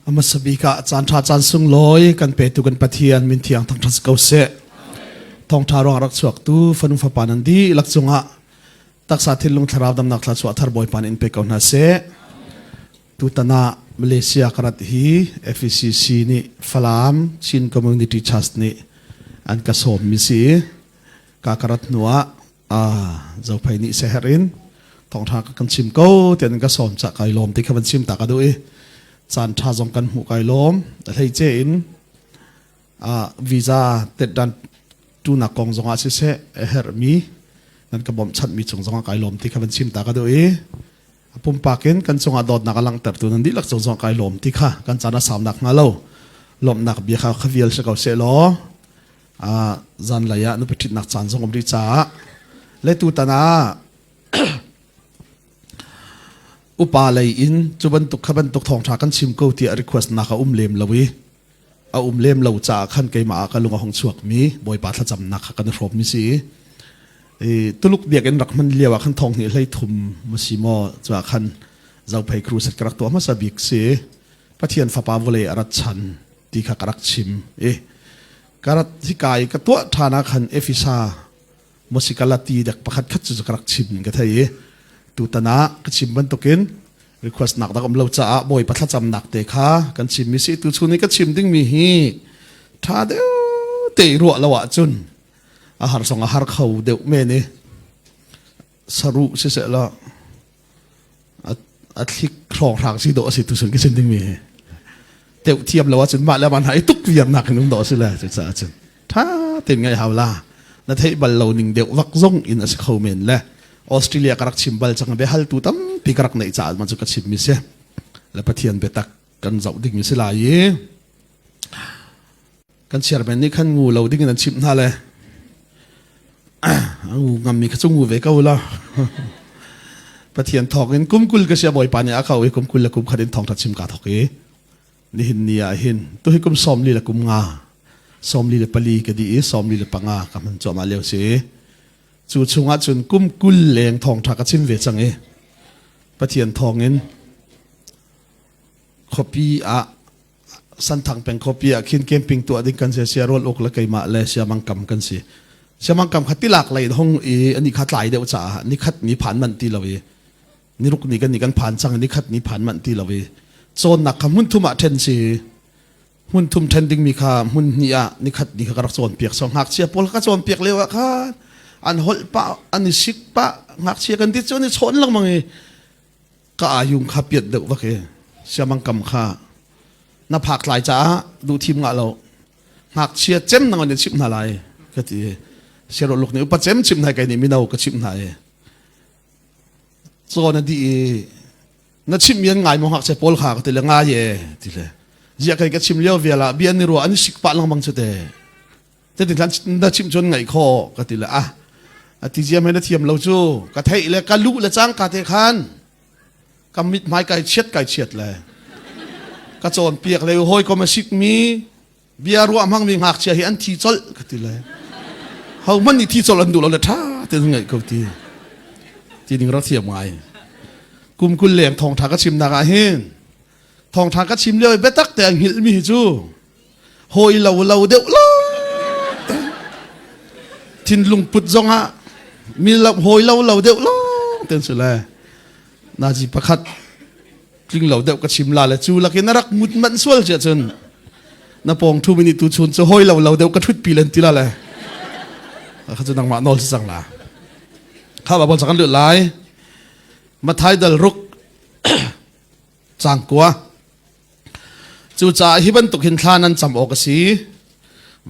อามาสบีกะจานทาจานสุงลอยกันเปตุกันปะเทียนมินเทียงทั้งทัศกาวเสทองทารองรักสวกตูฟันุฟปานันดีลักจงะตักษาทิลงทาราวดำนักทาสวะทารบอยปานอินเปกาวนาเสตุตนามาเลเซียกรัตฮี FECC นี่ฟลามชินคอมมูนิตี้ทรัสต์นี่อันกระสมมิสีกากรัตนัวเจ้าไพนี่เซฮรินทองทากันชิมเก้าเตียนกระสมจากไก่ลมที่ขบันชิมตากระดุยจานทาจงกันหูไก่ลมแต่ให้เจนวีซ่าเต็ดดันตูนักกองจงอาเสเฮอร์มีนั่นก็บ่มชัดมีจงจงไก่ลมที่ขบันชิมตากระดุยปุ่มปากเองกันจงอาดอดนักลังเติบโตนั้นดิลักจงไก่ลมที่ข้ากันจานสามนักงาเล่าลมนักเบียข้าขวิลสกาวเสลอจันระยะนุปทิดนักจานจงอมดิจ่าเลตุตนาอุปาเลยอินจุบันตุกขบันตุกทองทากันชิมเกาที่รีเควสนักเลมลวีเลมลาวจ่าขันไกมากันลงหงชวกมีบอยปาทจำนักกันรบมิสีตุลุกเดียกันรักมันเลียวขันทองนี่เลยทุ่มมุสิโมจ่าขันเจ้าไปครูสักกระตัวมาสบิกเสปะเทียนฟ้าปาวเลรัชันที่ขากรักชิมกรัตที่กายกระตัวฐานะขันเอฟิซามุสิกาลตีเด็กประคัดขัดจุกรักชิมกันเทยตุตนะกชิมบันตุกินรีเควสนักดักเราจะบอยปัทจำนักเตะค่ะกันชิมมิสิตุชุนี่ก็ชิมดิ้งมีฮีท่าเดียวเตะรัวละวะจุนอาหารส่งอาหารเขาเดียวเมนี่สรุปเสร็จแล้วอาทิตย์ครองทางสิโดสิตุชุนก็ชิมดิ้งมีเตะเทียมละวะจุนมาแล้วมันหายตุกเวียมหนักนุ่งโดสิเลยจุดสะจุนท่าเต็มไงฮาวล่านาทีบัลเราหนึ่งเดียววักซงอินอสเขาเมนเลยออสเตรเลียกรักชิมบัลจังเบฮัลตูตั้มปีกรักในจ่ามันจะกระชิมมิเสและปะเทียนเบตักกันเจ้าดิ่งมิเสลายกันเชียร์เป็นนี่ขั้นงูเราดิ่งกันชิมท่าเลยงูงามมีขจงูเวก้าละปะเทียนทองเงินกุ้มกุลก็เชียร์บ่อยปานเนี่ยเขากุ้มกุลและกุ้มขัดินทองทัดชิมกาทอกนี่หินนี่หินตัวให้กุ้มซอมลีและกุ้มงาซอมลีและปลีก็ดีซอมลีและปังงากับมันจะมาเลี้ยวเสียจูชงอาจุนกุ้มกุลแรงทองทักชิมเวจังปะเทียนทองเงินคบีสันทังเป็นคบีขินเกมปิงตัวดิ้งกันเสียรอลอกละไกมาเลเซียมังกำกันเสียมังกำขัดที่หลากหลายห้องอันนี้ขัดหลายเดียวจ้านี่ขัดนี่ผ่านมันตีเรานี่ลุกนี่กันผ่านจังนี่ขัดนี่ผ่านมันตีเราโซนหนักคำหุ่นทุ่มเทนสีหุ่นทุ่มเทนดิ้งมีค่าหุ่นนี่ขัดนี่กระโซนเปียกสองหักเสียปลกระโซนเปียกเร็วค่ะอันหดปะอันนี้สิกปะหักเชียกันที่โซนนี่ชนลังมังก็อายุขับเปียดเดือดวะเกเสียมังกำค่าน้าผักหลายจ้าดูทีมงานเราหักเชียเจ้มนั่งเนี่ยชิมอะไรก็ที่เชียรลูกเนี่ยอุปเจ้มชิมไหนกันนี่มีเราก็ชิมไหนโซนดีนั่นชิมยังไงมองหักเสียโพลขาก็ตีละง่ายทีเลยเจียกันก็ชิมเลี้ยวเวลาเบียนนี่รัวอันนี้สิกปะลังมังสุดแต่ถึงนั้นชิมจนไงคอก็ตีละที่เจียไม่ได้เทียมเราจูก็เทเลยก็ลุละจ้างกาเทคันกำมิดไม้ไก่เฉียดเลยกระโจนเปียกเลยห้อยก็มาชิกมีเบียร์รัวมั่งมีหักเชียร์เห็นทีจอลก็ตีเลยเขามันนี่ทีจอลอันดูเราเลยท่าแต่ยังไงก็ทีนึงเราเทียมไงกุมกุลเหลี่ยงทองทากระชิมนากาเฮนทองทากระชิมเลยเบตักแต่หิลมีจูห้อยเราเดียวล้อทินลุงปุดจงฮะมีเราห้อยเราเดียวล้อเต็มสุดเลยนาจีประคัดจริงเราเด็กกระชิมลาเลยจูลักนรักมุดมันสวลเจ้าจนน้าปองทูมินิตูชนจะห้อยเราเด็กกระทุดปีเลนตีละเลยเขาจะนั่งมาโนลสังลาข้าบอลสังกันเดือดไหลมาไทยดลรุกจางกัวจูจ่าฮิบันตุกินทานันจำออกสี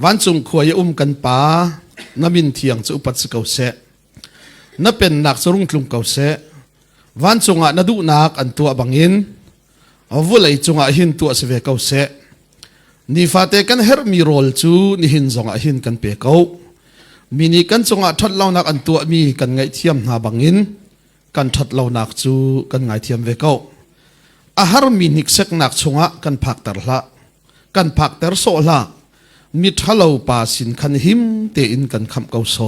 วันจุงขวยกันป่าน้ำมินเทียงจะอุปัสเกาเสน้าเป็นนักสรุ่งกลุ่มเกาเสวันจงอาณดูนักอันตัวบังอินอาวุเลยจงอาหินตัวเสวกเอาเสนิฟาเตกันเฮร์มีโรลจูนิหินจงอาหินกันเปกเอามินิกันจงอาทัดเล่านักอันตัวมีกันไงเทียมหาบังอินกันทัดเล่านักจูกันไงเทียมเวกเอาอาหารมินิกเซกนักจงอากันพักตร์ละกันพักตร์โซละมิทะเลาปาสินขันหิมเตอินกันคำเกาโซ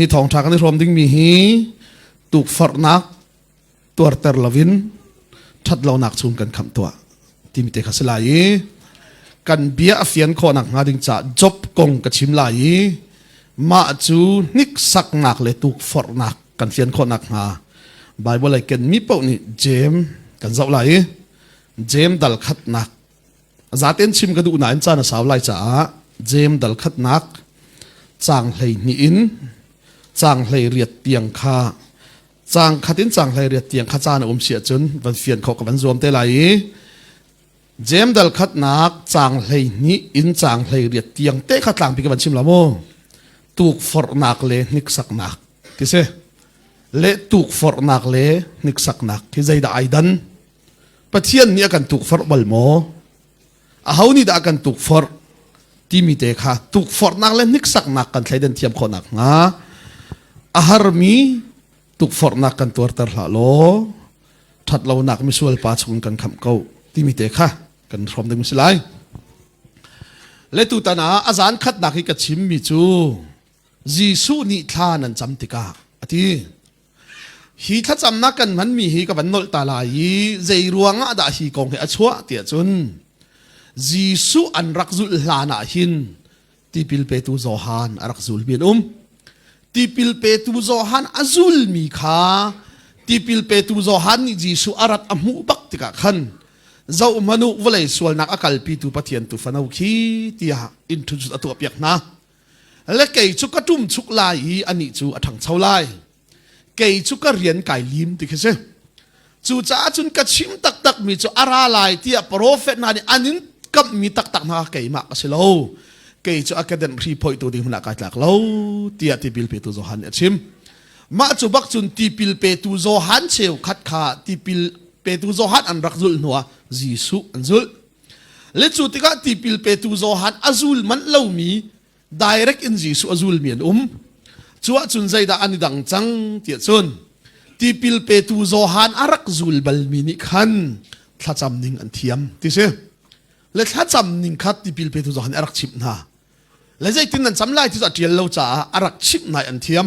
นี่ทองทากันที่รวมดิ้งมีฮีตุกฟอร์นักตัวเตอร์ลวินทัดเราหนักซูนกันคำตัว ที่มีแต่ขัสลายกันเบียเฟียนข้อหนักงาดิงจะจบกงกระชิมลายมาจูนิกสักหนักเลยตุกฟอร์นักกันเฟียนข้อหนักงาไบเบิลเลยกันมีเป้านี่เจมกันเจ้าไหลเจมดัลขัดนักจัดเอ็นชิมกระดูกนายจานสาวไหลจ้าเจมดัลขัดนักจางเลยนี่อินจางเลยเรียดเตียงข้าจางขัดินจางเลยเรียดเตียงข้าจานเสียจนวันเฟียนเขากับวันรวมเตไหลเจมดัลขัดนักจางเลยนี่อินจางเลยเรียดเตียงเตะขัดหลังปีกับวันชิมละโมตุกฟอร์นักเลยนิกสักนักที่เสเลตุกฟอร์นักเลยนิกสักนักที่ใจได้ไอดันปะเทียนนี่กันตุกฟอร์บอลโมอาเขานี่ได้กันตุกฟอร์ที่มีเตะค่ะตุกฟอร์นักเลยนิกสักนักกันใช้เดินเทียมคนนักนะอาหารมีตุกฟอร์นักกันตัวตลาดโลทัดเราหนักไม่ส่วนป้าชงกันคำเก่าที่มีเตะค่ะกันพร้อมเดิมสิไลเลตุตานาอาจารย์ขัดนักให้กับชิมมิจูจีสูนิทานันจำติกาอธิฮีถ้าจำนักกันมันมีฮีกับวันนลตาลายใจรวงอ่ะด่าฮีกองให้อชัวเตียจุนจีสูอันรักจุลลานาหินที่พิลเปตูโซฮานรักจุลเบียนที่พิลเปตูโซฮานอจุลมีขาที่พิลเปตูโซฮานนี่จีสูอารัดอมูบักติกาขันเจ้ามนุษย์วลัยส่วนนักอากาศปีตูปะเทียนตูฟันเอาขี้ที่ฮะอินทุจุดตัวเปียกนะและเกยจุกระจุ่มชุกลายอันนี้จูอัถังเช่าลายเกยจุกระเรียนไก่ลิมติเคเซจูจ้าจุนกระชิมตักตักมีจูอาราลายที่โปรเฟตนานี่อันนี้กับมีตักตักมาเกยมากสิโลเกยจูอาแคเดนพรีพอยตัวดิ่งมันอากาศหลักโลที่ที่พิลเปตูโซฮันชิมมาจูบักจุนที่พิลเปตูโซฮันเชลขัดขาที่พิลเปตูโซฮันอันรักจุลนัวจีสุอันจุลและจูติกาที่พิลเปตูโซฮันอจุลมันเล่ามีdirect in Jesu azul mian chua chun zai da ani dang chang tia chun ti pil pe tu zo han arak zul bal mini khan thla cham ning an thiam ti se le thla cham ning khat ti pil pe tu zo han arak chip na le zai tin an cham lai ti za tial lo cha arak chip na an thiam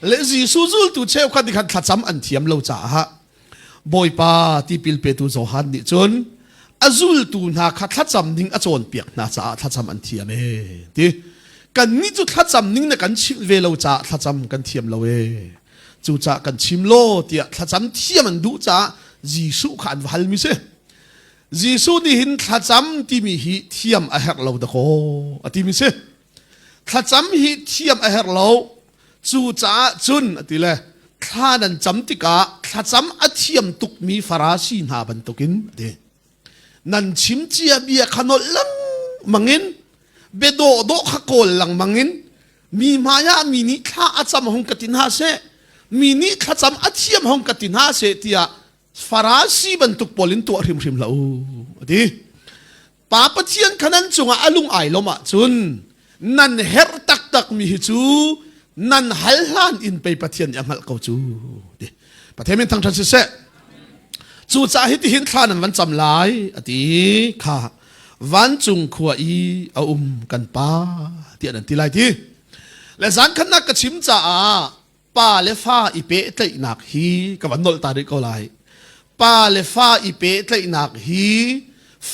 le Jesu zul tu cheu khat di khat thla cham an thiam lo cha ha boy pa ti pil pe tu zo han ni chun azul tu na khat thla cham ning a chon piak na cha thla cham an thiam e tiกันนี่จุดทัดจำนิ่งในกันชิมเวลาจะทัดจำกันเทียมเราเอจูจะกันชิมโลเตียทัดจำเทียมมันดูจะจีสุขันวัลมิเซจีสุนี่หินทัดจำที่มีหิเทียมอาเหรเราตะโกอติมิเซทัดจำหิเทียมอาเหรเราจูจะจุนอติเลยข้านันจำติกาทัดจำอาเทียมตุกมีฟาราชีนาบันตุกินเดนันชิมเจียเบียขนมลังมังเงินเบโดโดขโกลหลังมังงินมีมายามีนิข้าอาจำหงกตินฮาเซมีนิข้าจำอาเทียมหงกตินฮาเซที่อะฟาราซีบรรทุกปอลินตัวริมละอูดีป้าปะเทียนขนันจงอาลุงไอลมะจุนนันเฮรตักตักมีฮิจูนันฮัลลันอินไปปะเทียนยังฮัลเขาจูดีปะเทมินทางทันเซจูจ่าฮิติหินข้านันวันจำลายอดีข้าวันจุงขวอีเอากันป้าที่อันนั้นที่ไรที่และสารขนักกระชิมจ่าป้าเลฟ้าอีเป๊ะเตยหนักฮีกับวันนลตาดิก็ไรป้าเลฟ้าอีเป๊ะเตยหนักฮี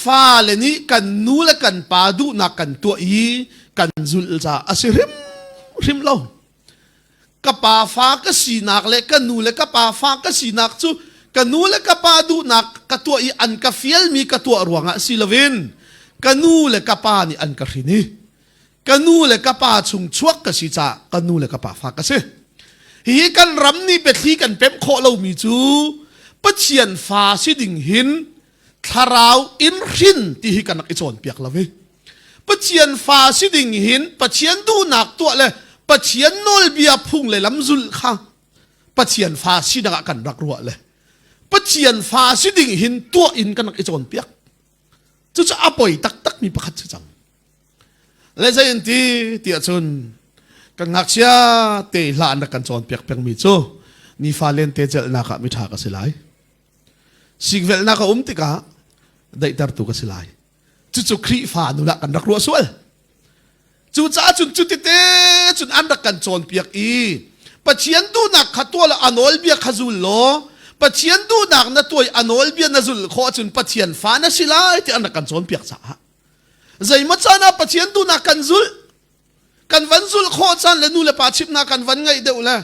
ฟ้าเลนี้กันนูและกันป้าดูหนักกันตัวอีกันจุลจ่าอาศัยริมเรากับป้าฟ้าก็สีหนักเลยกันนูและกับป้าฟ้าก็สีหนักจูกันนูและกับป้าดูหนักกับตัวอีอันกับเฟียลมีกับตัวรวงอ่ะสิลวินกันนูเลกป้านี่อันกระหินีกันนูเลกป้าชุงชวกกสิจ่ากันนูเลกป้าฟ้ากสิฮีกันรำนี่เป็นที่กันเป็มโคเรามีจูปะเชียนฟ้าสิดิ่งหินทาราวอินหินที่ฮีกันนักอิจอนเปียกละเวปะเชียนฟ้าสิดิ่งหินปะเชียนดูหนักตัวเลยปะเชียนโนลเบียพุ่งเลยลำจุลข้างปะเชียนฟ้าสิดักกันรักรัวเลยปะเชียนฟ้าสิดิ่งหินตัวอินกันนักอิจอนเปียกจู่จะอาป่วยตักมีประคัตจังและใจยันตีเตียชนกันนักเชียเตะลานนักกันจอนเปียกมีจู่นี่ฟาเลนเตเจลนักมิถากสิไลสิกเวลนักติกาได้ตร์ตุกสิไลจู่ครีฟ้านุละกันรักรัวสวลจู่จ้าจุดเตจุดอันนักกันจอนเปียกอีปะเชียนดูนักขัดตัวละอันอลเบียขจุลโลป ปัจเจียนดูหนักนะตัวอันโอลเบียนจุลข้อจุนปัจเจียนฟ้านะสิลายที่อันกันโซนเปียกสาใจมัจานะปัจเจียนดูหนักกันจุลกันวันจุลข้อจันและนูเลปาชิบนากันวันไงเดียวละ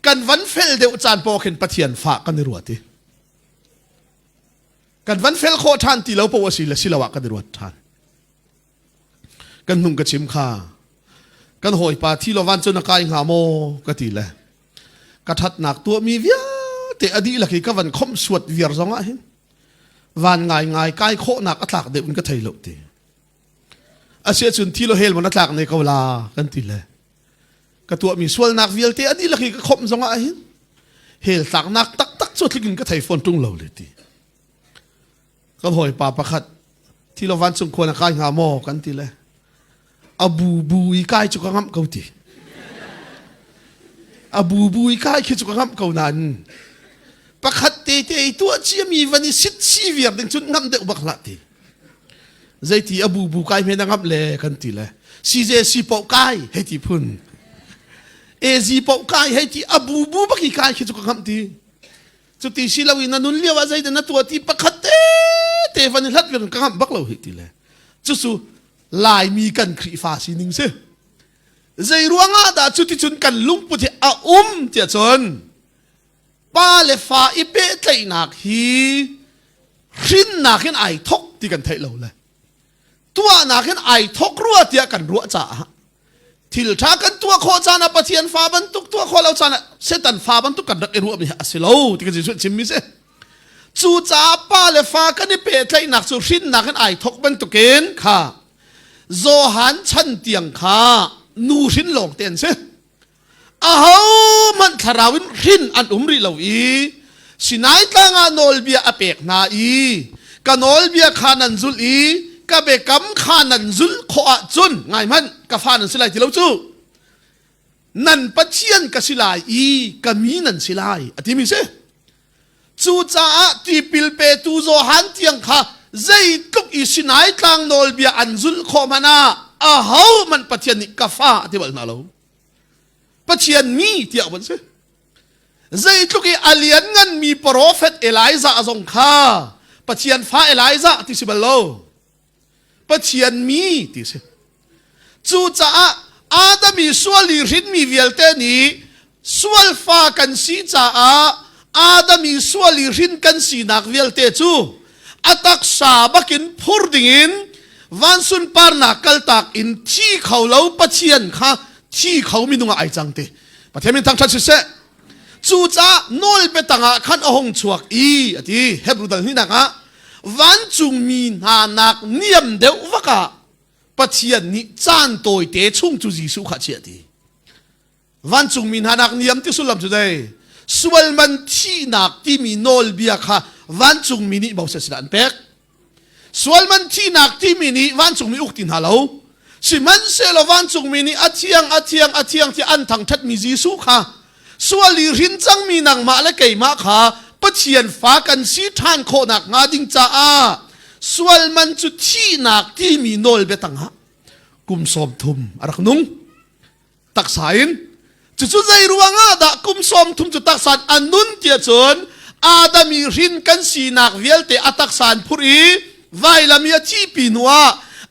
กันวันเฟลเดียวจานปอเข็นปัจเจียนฟ้ากันในรัวทีกันวันเฟลข้อทานที่เราปวสิละสิละวะกันในรัวทานกันนุ่งกระชิมข้ากันหอยปาที่เราวันจนนักายหาโมกติละกระทัดหนักตัวมีเวียแต่อดีตละกี่ก็วันคมสวดเวียร์สองอ่ะเห็นวันง่ายกายโคหนักอัตลักเด็กมันก็ไทยโลตีอาเซียจุนที่เราเฮลมันอัตลักในกวลากันติละกระตัวมีส่วนหนักเวียร์แต่อดีตละกี่ก็คมสองอ่ะเห็นเฮลสักหนักตักสวดที่กินก็ไทยฝนตุ้งเราเลยตีกันหอยปาประคัดที่เราวันสมควรนักายหาโมกันติละอบูอีกายจุกงำเกาตีอบูอีกายคิดจุกงำเกานั้นประคัดเตตัวเชี่ยมีวันนี้สิทธิ์ชีวิตดึงจุดงำเด็กบักละตีใจที่อบูกายไม่ได้งำเลยกันตีเลยซีเจซีปอกายให้ที่พุ่นซีปอกายให้ที่อบูบักอีกายคิดจุกงำตีจุดที่ศิลาวินันุนเลียวว่าใจเดินตัวที่ประคัดเตวันนี้ลัดเวียนกำบักเราให้ที่เลยจุดสูลายมีกันครีฟ้าสินิงเสใจรัวงาดาจุดที่จุนกันลุงปุถิอาเจ้าจนป้าเลฟ้าอีเป้ใจหนักฮีขึ้นหนักขึ้นไอทกที่กันไทยเราเลยตัวหนักขึ้นไอทกรัวเตียกันรัวจ่าทิลชากันตัวโคจานะปะเทียนฟ้าบรรทุกตัวโคเราจานะเสตันฟ้าบรรทุกกันดักรัวมีอาศิโลที่กันจะช่วยชิมมิเสจู่จ่าป้าเลฟ้ากันนี่เป้ใจหนักสุดขึ้นหนักขึ้นไอทกบรรทุกเกณฑ์ค่ะโซหันชันเตียงข้านูรินหลงเตียนเสอ้าวมันทาราวินรินอันริเราสินายตั้งอันโอลเบียอเปกนากันโอลเบียขานันซุลกะเบกัมขานันซุลขอจุนไงมันกะฟานันสิลายที่เราจูนันปัจเจียนกะสิลายกะมีนันสิลายอธิมิเสจูจ้าที่ปิลเปตูโซหันเตียงข้าใจทุกอิสินายตั้งโอลเบียอันซุลขอมานาอ้าวมันปัจเจียนนิกะฟาที่บอกนาเราปัจเจียนมีที่เอาบันเสใจทุกอัลยันงันมีโปรเฟตเอลิซาอซงข้าปัจเจียนฟ้าเอลิซาที่สิบโลปัจเจียนมีที่สิจู่จ้าอาดามีส่วนลิรินมีเวลเตนีส่วนฟ้ากันสีจ้าอาดามีส่วนลิรินกันสีนักเวลเตจูอัตักษาบักินพูดดิ่งวันสุนปาร์นักกัลตักอินที่เขาเล่าปัจเจียนข้าที่เขามีนุ่งไอจังเตประเทศมันทั้งชาติเสจู่จ้าโนลเปตังะขันอหงชวกอดีเฮบรูดังนี่นักวันจุงมีนานักเนียมเดววกะปัจเจียนนี้จานโตยเตชุ่งจูจิสุขัดเชียดีวันจุงมีนานักเนียมที่สุดลำจุดเลยส่วนมันที่นักที่มีโนลเบียค่ะวันจุงมีนี่บอกเสียดันเป็กส่วนมันที่นักที่มีนี่วันจุงมีอุกตินฮาโลสิมันเซลวันจุงมีนี่อาเทียงที่อันทังทัดมีจิสุค่ะส่วนลิรินจังมีนางมาและเกยมาค่ะปัจเจียนฟ้ากันสีทานโคนักงาดิงจ้าส่วนมันจุดที่นักที่มีโนลเบตังฮะกุมสมทุมอรักนุงตักสายจุดใจรัวงาดะกุมสมทุมจุดตักสานอันนุนเตียจนอาดามีรินกันสีนักเวลเตอตักสานพุรีไวลามีที่ปีนัว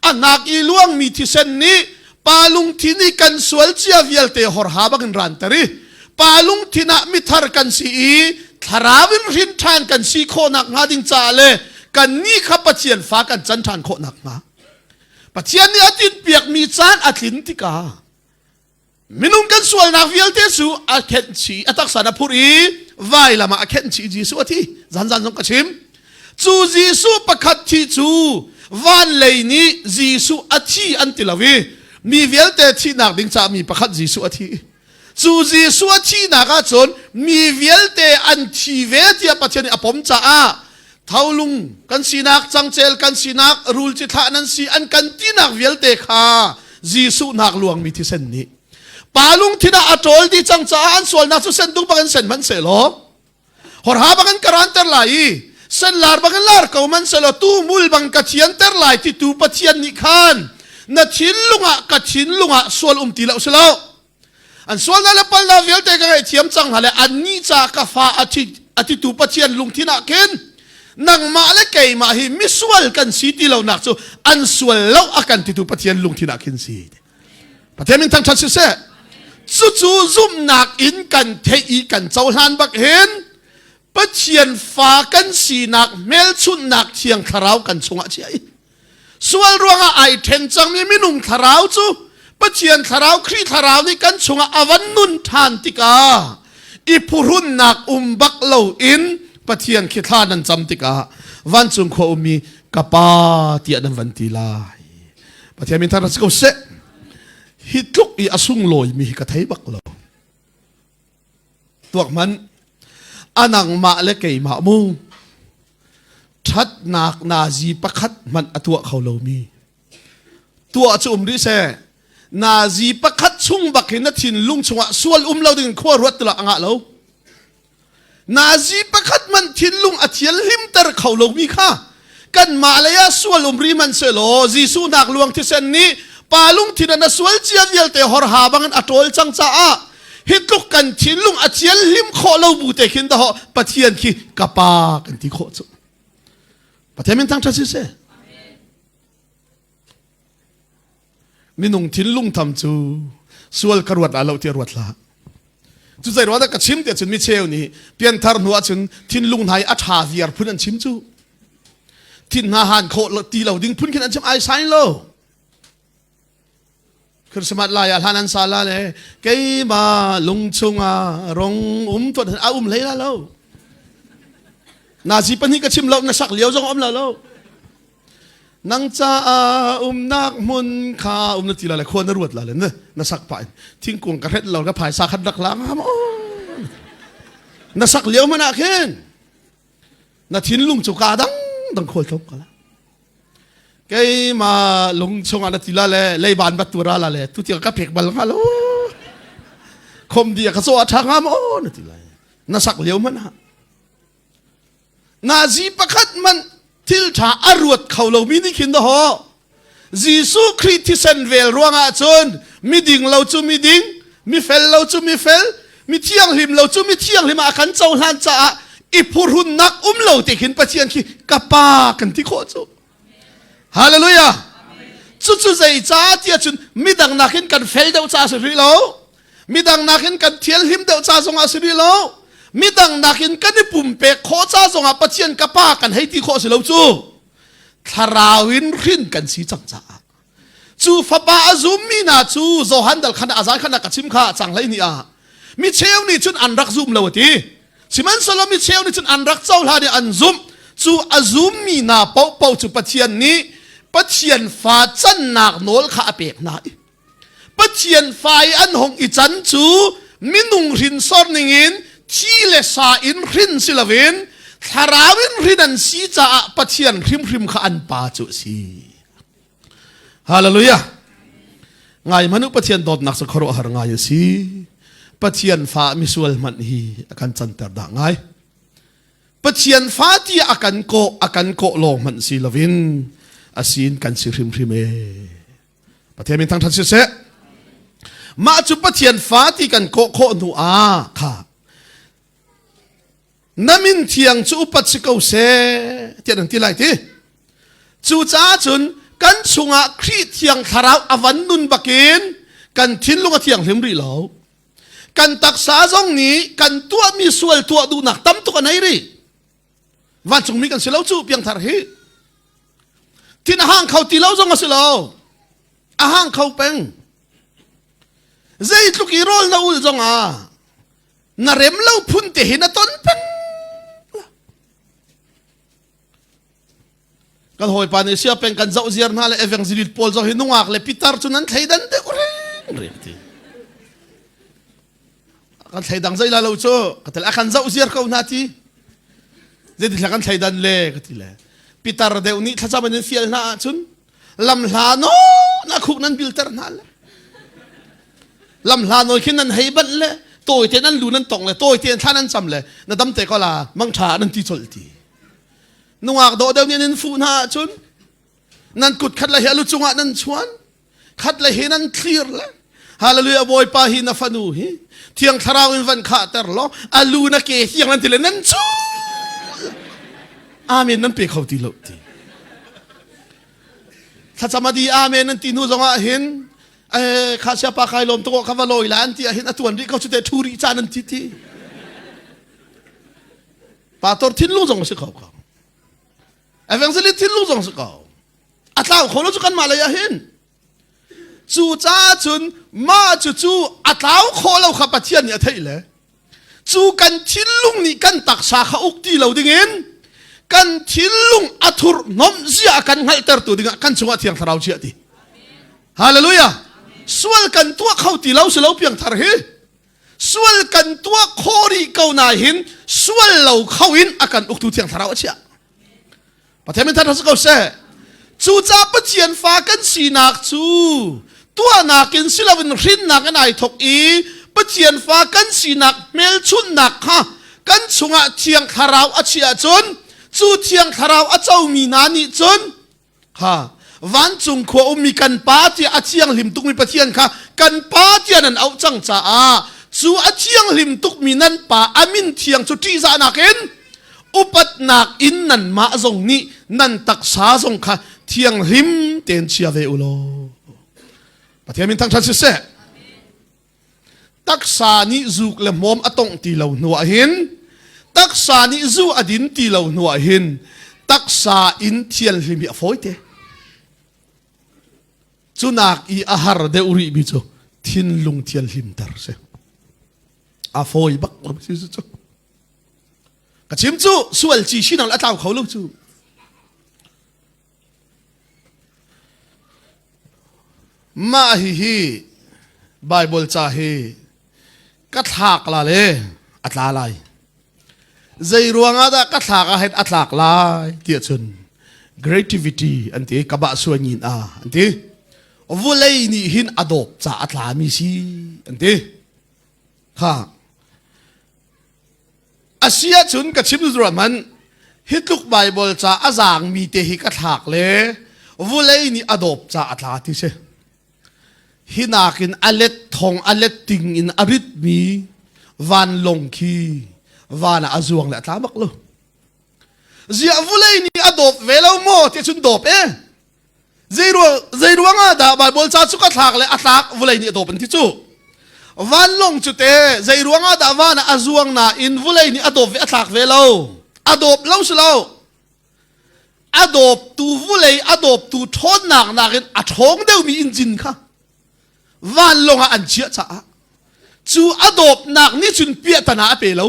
อันนักอีลวงมีที่เส้นนี้ปาลุงที่นี่กันสวลเจียเวลเตหอร์ฮาบักรันตรีปาลุงที่น่ะมิทาร์กันสีทาราวินรินทานกันสีโคนักงาดิงจ่าเลยกันนี่ขับปัจเจียนฟ้ากันจันทานโคนักงาปัจเจียนนี่อาทิตย์เปียกมีจานอาทิตย์ที่กามินุงกันส่วนนักวิลเตสูอาเคนชีอาตักษาพุรีไวละมาอาเคนชีจีสุอาทิจันสงกชิมจูจีสุประคัดที่จูวันเลยนี้จีสุอาทิอันติลาวีมีวิลเตที่นักดิงจ่ามีประคัดจีสุอาทิจูจีสุอาทินักจนมีวิลเตอันทีเวทีปัจเจียนอภมจ่าเท่าลุงกันสีนักจังเจลกันสีนักรูลจิตานันสีอันกันที่นักวิลเตค่ะจีสุนักหลวงมีที่เส้นนี้ปาลุงที่น่าอัจฉริยจังจ้าอันส่วนนักสุเซนตุงบังเซนมันเสลอหอร์ฮาบังการันเตอร์ไลเซนลาร์บังลาร์เขามันเสลอตู้มุลบังกัจเชียนเตอร์ไลที่ตูปัจเจียนนิคานนัดชินลุงะกัจชินลุงะส่วนตีละเสลออันส่วนนั้นละปัลลาวิลเตกันไอเทียมจังหะเลยอันนี้จากฟ้าอ อธิตุปเชียนลุงที่นักเกนนังมาและเกยมาหิมิสวลกันสีที่เราหนักจูอันสวลเราอากันที่ตุปเชียนลุงที่นักเกนสีประเทศมิงทั้งชัดเสียจู่ซุ่มนักอินกันเทอีกันเจ้าหานบักเห็นปะเชียนฟ้ากันสีนักเมลชุนนักเชียงคาราวกันชงอาเชียส่วนรวงไอเทนจังมีมินุงคาราวจูปะเชียนคาราวครีคาราวนี่กันชงอาวันนุนทานติกาอีพูรุนนักบักเหลาอินปะเชียนคิดทานันจำติกาวันจุงโคมีกะปาเตียนันวันตีลายปะเชียนมินทารัสกุเสฮิตลุกอีอสุงลอยมีกระไทบักเหลาตัวมันอันังมาเลเกยมามูชัดนักนาจีประคัดมันอตัวเขาเรามีตัวจุ่มดิเซนาจีประคัดชุ่งบักเห็นนัทินลุงชงะส่วนเราดึงขั้วรวดตละอ่างเรานาจีประคัดมันทินลุงอธิลหิมตระเขาเรามีค่ะกันมาเลยส่วนรีมันเสโลจีสูนักลวงที่เซนนี้ปาลุงที่นั่นส่วนเจียนเยลเตหอร์หาบังอัตโอลจังจ้าฮิตลุกกันทินลุงอธิลหิมขอเราบูเตขินตะหอปะเทียนขี้กะปากันที่ขอจุปะเทียนมินทั้งชัดเสมินุงทินลุงทำจูส่วนกรวดเราเทียรวดละจูใจรู้ว่าก็ชิมเดียจนมิเชลนี่เปลี่ยนทาร์นัวจนทินลุงไทยอัฐาเวียร์พุ่นอันชิมจูทินนาหานโคลตีเราดิ้งพุ่นขึ้นอันชิมไอไซน์โลคือสมัติลายฮันนันซาลาเลยเกยมาลุงชงอารองตัวนั้นเลยละเรานาจีปนิกชิมเราหน้าสักเลี้ยวจงเรานังจ้านักมุนข้านักทีละเลยคนนรวดละเลยเนอะนักสักไปทิ้งกวงกระเท็ดเราก็ภายสักขัดดักล้างฮะมั้งนักสักเลี้ยวมันอะเข็นนักทิ้งลุงจุกาดังโคตรทุกข์กันละเกยมาลุงชงนักทีละเลยบานบัตตัวละเลยทุกทีก็เพียกบัลลังก์ละคมดีก็โซ่ทางฮะมั้งนักทีละนักสักเลี้ยวมันฮะนาจีประคัดมันทิลชาอรวดเขาเรามีนี่ขินดะฮอจีซูคริสที่เซนเวลรวงอาจนมีดิ่งเราจูมีดิ่งมีเฟลเราจูมีเฟลมีเที่ยงหิมเราจูมีเที่ยงหิมอาขันเจ้าหันจ้าอีพูรุนนักเราติขินปะเจียนขี้กะปากันที่โคจูฮาเลลูยาจู่ๆใจจ้าที่จุนมีดังนักหินกันเฟลเดาจ้าสิริโลมีดังนักหินกันเที่ยงหิมเดาจ้าสงอาสิริโลมีดังนักอินกันในปุ่มเปกโคจ้าส่งอาปเชียนกะป้ากันให้ที่โคสิเราจูทาราวินรินกันสีจังจ้าจูฟ้าป้าซุมมีนาจูโจฮันดัลขันอาจารย์ขันกัดชิมข้าจังไรนี่อ่ะมีเชลนี่จุนอันรักซุมเราทีสิมันสลมีเชลนี่จุนอันรักเจ้าลาดีอันซุมจูอาซุมมีนาเป่าจูปเชียนนี้ปเชียนฟ้าจันนักโนลข้าเปกนายปเชียนไฟอันหงอิจันจูมินุงรินซอนนิงินที่เลสาอินรินสิลาวินทาราวินรินันสีจ้าปัจเจียนริมข้าอันปาจุสีฮาเลลูยาไงมนุษย์ปัจเจียนโดดนักสกรอหารไงสิปัจเจียนฟ้ามิสวลมันฮีอาการจันทร์ด่างไงปัจเจียนฟ้าที่อาการโกลงมันสิลาวินอาศินกันสิริมเอปัจเจียนมีทางทัศน์เสมาจุปัจเจียนฟ้าที่กันโกหนูอาค่ะน้ำมินเทียงจูปัจจิกเอาเสเทียนที่ไรที่จูจ้าจุนกันชงะครีเทียงคาราวอวันนุนบักินกันทิ้นลงเทียงเห็มรีเหลากันตักษาจงนี้กันตัวมีส่วนตัวดูหนักตั้มตัวกันไหนรีวันจงมีกันเสลาจูเพียงทาร์ฮีที่ห้างเขาตีเล่าจงกันเสลาห้างเขาเป็นเจ้าลูกอีโรลน่าอุลจงน่าเร็มเล่าพุ่นเตหินต้นเป็นกันหอยปานิเซียเป็นกันเจ้าเสียร์น่าเลยเอเวงซิลิตพอลจะหินุอักเลยพิตาร์จุนันไทยดันเด็กเรียกที่กันไทยดังใจละเราโจ้กันแต่ละกันเจ้าเสียร์เขาหน้าที่เด็กละกันไทยดันเล่กันที่ละพิตาร์เดี๋ยวนี้ถ้าจะเป็นเสียร์น่าจุนลำลาโนนักขุนันบิลเตอร์น่าเลยลำลาโนขึ้นนั้นให้บันเลยตัวเทียนนั้นดูนั้นตรงเลยตัวเทียนท่านั้นจำเลยนั่นดำเตะก็ลามังชานั่นที่จลทีนุ่งอักโดเดี๋ยวนี้นั่นฟูน่าจุนนั่นกุดขัดเลยเฮลุจงอ่ะนั่นชวนขัดเลยเฮนั่นเคลียร์เลยฮาเลลูยาบอยปาหินาฟานูฮี เที่ยงทาราวอินวันขาเตอร์ล้ออาลูนักเกเที่ยงนั้นทีเลยนั่นชูอาเมนนั้นเปเขาตีโลตีถ้าจะมาดีอาเมนนั้นตีนูจงอาเห็นข้าเสียปากใครลมตัวข้าว่าลอยล้านที่เห็นอตวนที่เขาชุดเตทูริจานันทีที่ป่าตัวทิ้งลูกจงสิเขาเอเวนซิลิทิ้งลูกจงสิเขาอัตลาคนรู้จักกันมาเลยเห็นจูจ้าจุนมาจูอัตลาคนเราขับปะเทียนเนี่ยเท่เลยจูกันทิ้งลุงนี่กันตักสาขาอุกตีเราดิ่งเงินกันทิ้งลุงอัตุรน้อมเสียกันให้เติร์ตัวดิ่งกันชงเทียงทาราวเชียดีฮาเลลูยาส่วนกันตัวเขาตีเราสิเราเพียงทาร์เฮส่วนกันตัวโครีเกาหนาหินส่วนเราเขาหินอาการอุกตูเทียงทาราวเชียประเทศมันท่านสักเขาเสจูจ้าปะเจียนฟ้ากันสีนักจูตัวนักกินสิลาวินรินนักกันไอทกอีปะเจียนฟ้ากันสีนักเมลชุนนักฮะกันชงเทียงทาราวอาเชียจนจูเทียงทาราวอาเจ้ามีนานิจนฮะวันจุงขวมีกันป้าที่อาเชียงลิมตุกมีปะเทียนค่ะกันป้าที่นั้นเอาจังจ้าจูอาเชียงลิมตุกมีนั่นป้าอามินเทียงจุที่จานักเอ็นอุปัตนักอินนันมาจงนี้นันตักษาจงค่ะเทียงลิมเตียนเชียเวอุโลปะเทียมินทั้งชั้นสิเสตักษานี้จูกและมอมอตงตีเหล่าหนัวหินตักษานี้จูอดินตีเหล่าหนัวหินตักษาอินเทียนลิมยาฟอยเตจุนักอีอาหารเดอุริบิโจทินลุงเทียนลิมตาร์เซอาฟอยบักลมซิโจกระชิมจูส่วนจีชินังละตาวเขาลูกจูมาฮีไบเบิลจ่าฮีกัทากลาเลอัตลาไลใจรวงอาดากัทากเหตุอัตลากลายเตียชุน creativity อันที่กบะส่วนยินอันที่วุเลยนี่หินอดอบจ่าอัตลามีซีอันที่ค่ะอาเซียชุนกับชิมดุรมันฮิตลุกไบเบิลจ่าอาจางมีเตหิกัทากเลวุเลยนี่อดอบจ่าอัตลาที่เชฮินากินอเล็ดทองอเล็ดติงอินอริดมีวันลงคีวันอาจวงแหละตาบักโลเสียวุเลยนี่อดอบเวลาโมที่ชุนดอบใจรัวงาดาบายบอลชาสุกทากเลยอัตากวุเลยนี่อดอเป็นที่จูวันลงจุดใจรัวงาดาวันอาจวงน่ะอินวุเลยนี่อดอบอัตากเวลาอดอบเล่าสิเล่าอดอบตูวุเลยอดอบตูทนหนักหนักอัดท้องเดียวมีอินจินค่ะวันลงอันเชียจ้าจูอดอบนักนี่จุนเปียตนาเปล่า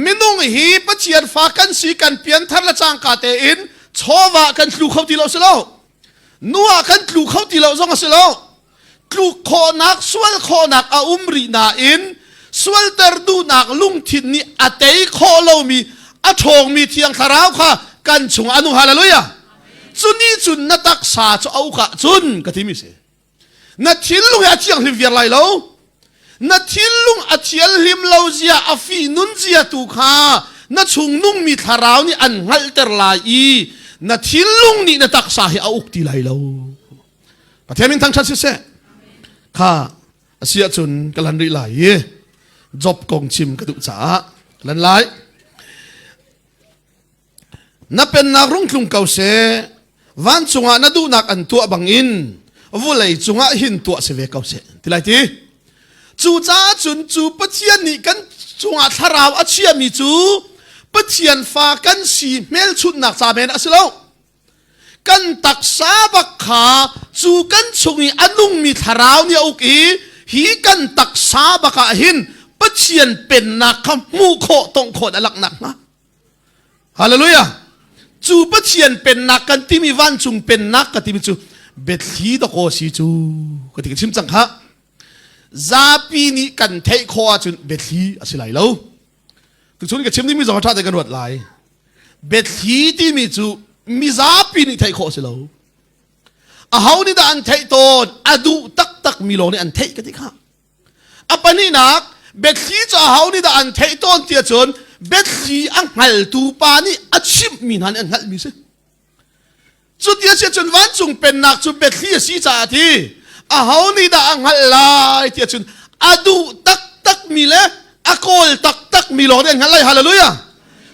มินุงฮีปะเชียนฟ้ากันสีกันเปลี่ยนทันละจางกาเตอินชอบว่ากันลูกเขาตีเราสิเรานัวกันลูกเขาตีเราจงสิเราลูกโคนักสวลโคนักอาอุมรีนาอินสวลเตอร์ดูนักลุงทินนี่อเตยโคเรามีอทองมีเทียงคาราวค่ะกันชงอนุฮาเลลูยาจุนนี่จุนนัตักษาจะเอากะจุนกะที่มิเสนัดทิ้งลุงอาเชียงลิมเวียร์ไรเรานัดทิ้งลุงอาเชียงลิมเราเสียอาฟีนุนเสียตุขานัดชงนุ่งมีทาราวนี่อันหัลเตอร์ลายนัดทิ้งลุงนี่นัดตักษาให้เอาอุกตีไรเราประเทศมินทั้งชั้นเสข้าเสียจุนกลันริไลจบกองชิมกระดุจ่าลันไลนับเป็นนักรุ่งกลุ่มเก่าเสวันจงอานัดูนักอันตัวบังอินวุเลยจงอาหินตัวเสวเก่าเสที่ไรทีจูจ้าจุนจูปะเทียนนี่กันจงอาทาราวอาเชียมีจูปะเทียนฟ้ากันสีเมลชุดนักซาเมนอสิโลกันตักซาบักขาจูกันชงอีอันลุงมีทาราวเนี่ยอุกีฮีกันตักซาบักขาหินปะเทียนเป็นนักขมูโคตงโคดอลักนักนะฮาเลลูยาจูปะเทียนเป็นนักกันที่มีวันจุงเป็นนักกันที่มีจูเบ็ดลีตะโกสีจูก็ที่ชิมจังฮะซาปีนี้กันเทคอจุนเบ็ดลีอะไรไหลแล้วถึงช่วงนี้ก็ชิมนี่มีสองชาติกันวัดไหลเบ็ดลีที่มีจูมีซาปีนี้เทคอสิแล้วอาเขานี่แต่อันเทตอนอดูตักมีโลนี่อันเทกันที่ข้าอัปนี้นักเบ็ดลีจะอาเขานี่แต่อันเทตอนเตียจนเบ็ดลีอังหัลตูปานี่อัดชิมมีนันอังหัลมีสิจุดเดียวเชื่อจนวันจุงเป็นนักจุดเบ็ดที่สีจ่าทีอาเขานี่ด่าอังหัลลายเทียจน adu tak mi le akol tak mi lo den halai hallelujah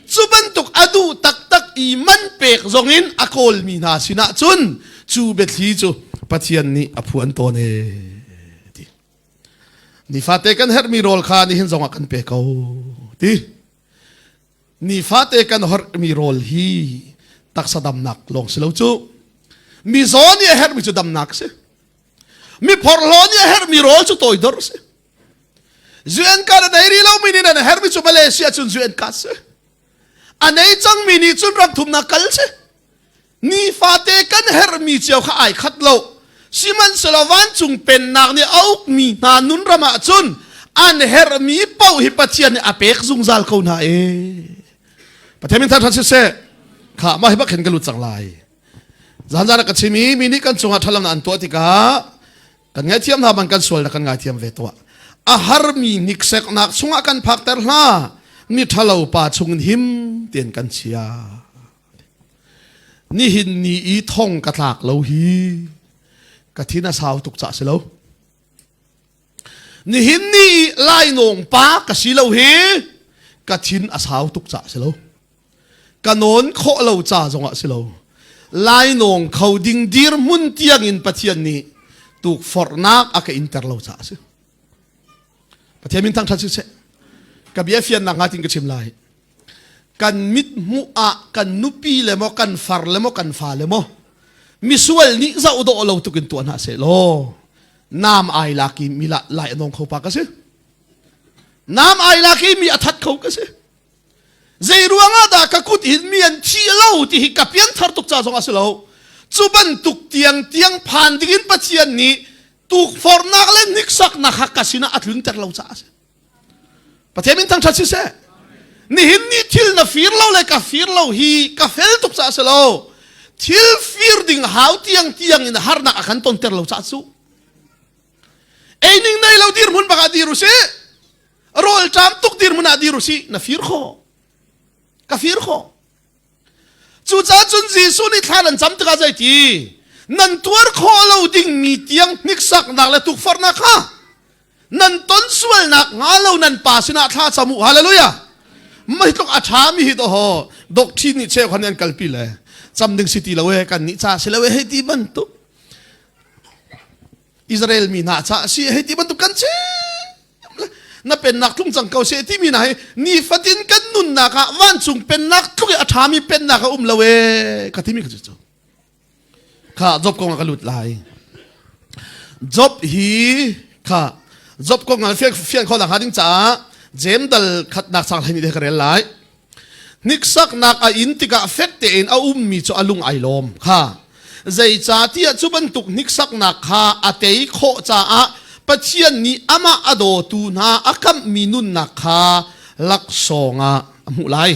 chuban tuk adu tak i man pek zongin akol mi na sina chun chu betli chu pathian ni aphuan to ne ti ni fate kan her mi rol kha ni hin zonga kan pe ko ti ni fate kan hor mi rol hi tak sadam nak long silo chu mi zoni her mi chu dam nak se mi porloni her mi rol chu toy dor se zuen ka na ri lo mi ni na her mi chu Malaysia chun zuen ka se anei chang mi ni chun ram thum na kal se ni fate kan her mi chiao kha ai khat lo siman selawan chung pen nak ni au mi na nun rama chun an her mi pau hi pathian ni apek zung zal ko na e pathian than than se kha ma hi ba khen galu chang lai zan zan ka chimi mi ni kan chunga thalam an to ti ka kan ngai thiam na ban kan sol na kan ngai thiam ve to a har mi niksek nak chunga kan phak ter hla ni thalo pa chung him ten kan chia ni hin ni i thong ka tlak lo hi ka thina saw tuk cha se lo ni hin ni lai nong pa ka si lo hi ka thin a saw tuk cha se lo kanon kho lo cha zonga se lo lai nong khoding dir mun tiang in pathian ni tuk fornak aka inter lo cha se pathian min tang tha se ka bia fian na ngatin ka chim lai kan mit mu a kan nupi le mo kan far le mo kan fa le mo misual ni za udo lo tukin tu na se lo nam ai laki mi la lai nong kho pa ka se nam ai laki mi athat kho ka se zai ruanga da ka kut hin mian chi lo ti hi ka pian thar tuk cha jong a se lo chuban tuk tiang phan dingin pachian ni tuk fornak le niksak na hakasina atlun ter lo cha se pathian min tang tha se ni hin ni thil na fir lo le ka fir lo hi ka fel tuk cha se lo thil fir ding hau tiang in har na akan ton ter lo cha chu eining nei lo dir mun baka diru se rol cham tuk dir mun adiru si na fir kho ka fir kho chu cha chun ji su ni thalan cham ta jai ti nan tuar kho lo ding mi tiang niksak nak le tuk for na kha nan ton sual nak ngalo nan pa sina tha chamu hallelujah mai tok a tha mi hi to ho dok thi ni che khan yan kalpi le cham ding city lo we kan ni cha se lo we he ti ban tu Israel mi na cha si he ti ban tu kan che na pen nak thung chang kau se ti mi na he ni fatin kan nun na ka wan chung pen nak thu a tha mi pen na ka lo we ka ti mi ka chu kha job ko nga lut lai job hi kha job ko nga fian kho la ha ding cha jem dal khat nak sang hani de ka rel lai niksak nak a in tika fekte in a mi cho alung ai lom kha zai cha tia chuban tuk niksak nak kha atei kho cha a pathian ni ama ado tu na akam minun nak kha lak songa mu lai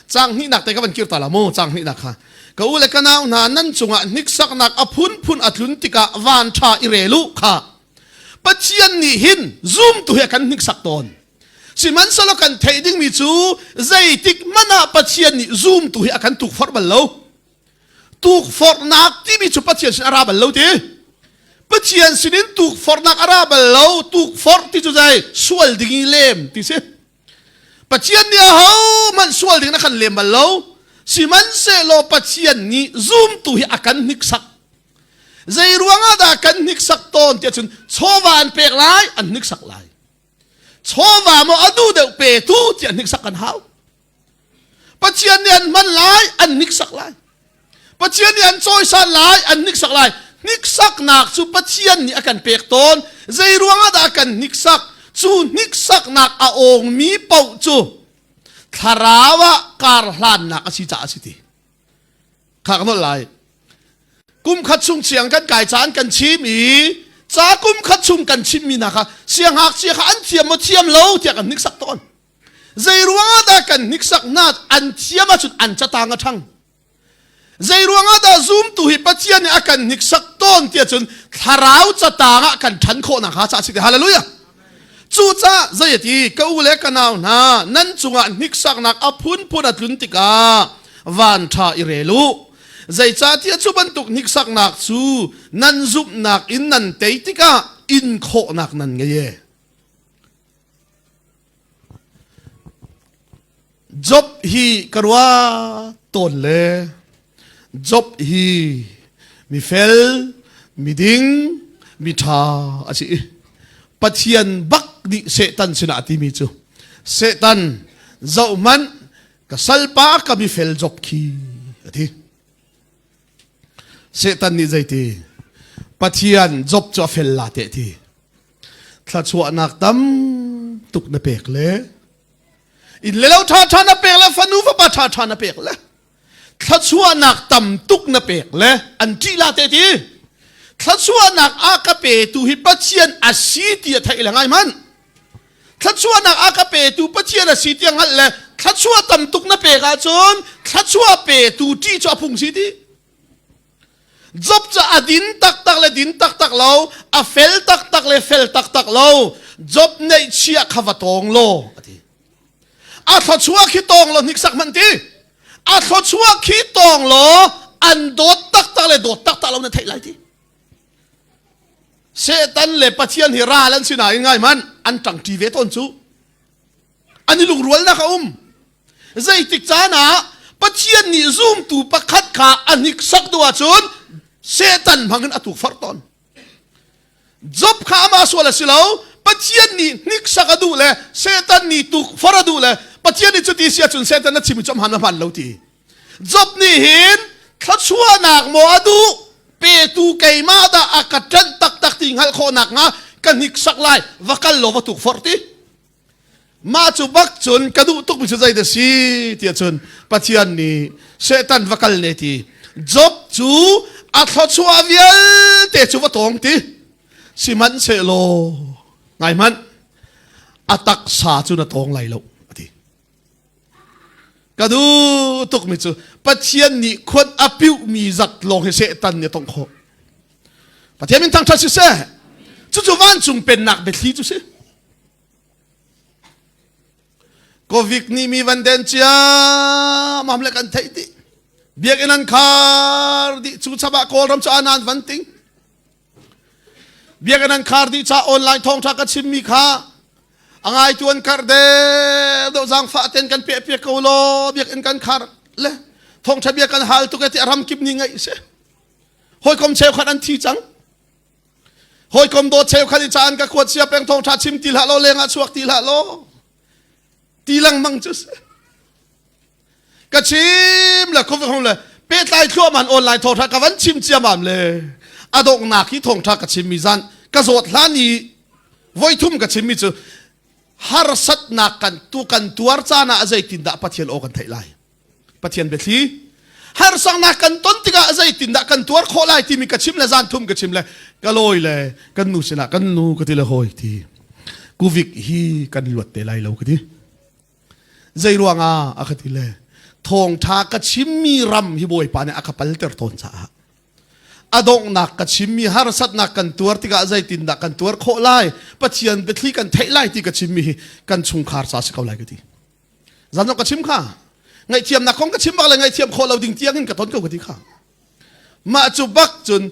chang ni nak te ka ban kir ta la mo chang ni nak kha ka ule kana na nan chunga niksak nak phun atlun tika van tha irelu kha pathian ni hin zoom tu he kan niksak ton siman salo kan thading mi chu zai tik mana pathian ni zoom tu hi akan tuk for bal lo tuk for nak ti mi chu pathian sin arabal lo ti pathian sinin tuk for nak arabal lo tuk for ti chu zai sual ding lem ti se pathian ni ho man sual ding na kan lem bal lo siman se lo pathian ni zoom tu hi akan niksak zai ruanga da kan niksak ton ti chun chowan pek lai an niksak lai chowa mo adu de pe tu ti an niksak kan hau pathian ni an man lai an niksak lai pathian ni an choi san lai an niksak lai niksak nak chu pathian ni akan pek ton zai ruanga da kan niksak chu niksak nak a ong mi pau chu tharawa kar hlan nak asi cha asi ti khak no lai kum khat chung chiang kan kai chan kan chi mi cha kum khat chung kan chim mi na kha siang hak chi kha an thiam mo thiam lo tia kan niksak ton zai ruanga da kan niksak na an thiam a chut an cha tanga thang zai ruanga da zoom tu hi pathian ni akan niksak ton tia chun tharau cha tanga kan than kho na kha cha chi hallelujah chu cha zai ti ka u le kanau na nan chunga niksak nak a phun atlun tika van tha irelu zai cha tia chuban tuk niksak nak chu nan zup nak in nan teitika in kho nak nan nge ye job hi karwa ton le job hi mi fel mi ding mi tha achi pathian bak di setan sina ati mi chu setan zau man ka salpa ka mi fel job ki ati setan ni zaiti pathian job cho fel la te ti thla chua nak tam tuk na pek le in le lo tha na pek la fanu fa pa tha na pek le thla chua nak tam tuk na pek le an ti la te ti thla chua nak a ka pe tu hi pathian asi ti thai la ngai man thla chua nak a ka pe tu pathian asi ti ngal le thla chua tam tuk na pe ga chon thla chua pe tu ti cho phung si ti job cha adin tak tak le din tak tak lo a fel tak tak le fel tak tak lo job nei chia khavatong lo ati a tho chua khi tong lo nik sak man ti a tho chua khi tong lo an dot tak tak le dot tak tak lo na thai lai ti setan le pathian hi ra lan sina ngai man an tang ti ve ton chu ani lung rual na ka zai tik chana pathian ni zoom tu pakhat kha anik sak duwa chun setan mangin atuk farton job kha ma sola silo pathian ni nik sakadu le setan ni tuk faradu le pathian ni chuti sia chun setan na chimi chom han man lo ti job ni hin thachua nak mo adu pe tu kai ma da akatan tak tak ting hal kho nak nga kanik sak lai vakal lo watuk forti ma chu bak chun kadu tuk bi zai da si ti chun pathian ni setan vakal ne ti job chu a tho chua vial te chu wa tong ti siman se lo ngai man atak sa chu na tong lai lo ati kadu tuk mi chu pathian ni khot apiu mi zat long he setan ni tong kho pathian min tang tha si se chu van chung pen nak be thli chu se covid ni mi van den chia mamle kan thai ti biak enan khar di chu chaba kol ram cha anan van ting biak enan khar di cha online thong tha ka chim mi kha angai tuan kar de do jang fa ten kan pe pe ko lo biak en kan khar le thong tha biak kan hal tu ka ti ram kip ni ngai se hoi kom cheu khan an thi chang hoi kom do cheu khan chan ka khot sia peng thong tha chim til ha lo lenga chuak til ha lo tilang mang chu se ka chim la ko hong le pe tai thua man online thong tha ka van chim chia mam le adok na ki thong tha ka chim mi zan ka zot hla ni voi thum ka chim mi chu har sat na kan tu kan tuar cha na azai tin da pathian o kan thai lai pathian be thi har sang na kan ton tiga azai tin da kan tuar kho lai ti mi ka chim la zan thum ka chim le ka loi le kan nu sina kan nu ka ti la hoi ti kuvik hi kan luat te lai lo ka ti zai ruanga a khati le thong tha ka chim mi ram hi boi pa ne akapal ter ton cha adong nak ka chim mi har sat nak kan tuar tiga azai tin da kan tuar kho lai pathian be thli kan thai lai ti ka chim mi kan chung khar sa se kau lai ka ti zan ka chim kha ngai thiam na khong ka chim bak la ngai thiam kho lo ding tiang in ka ton ka ti kha ma chu bak chun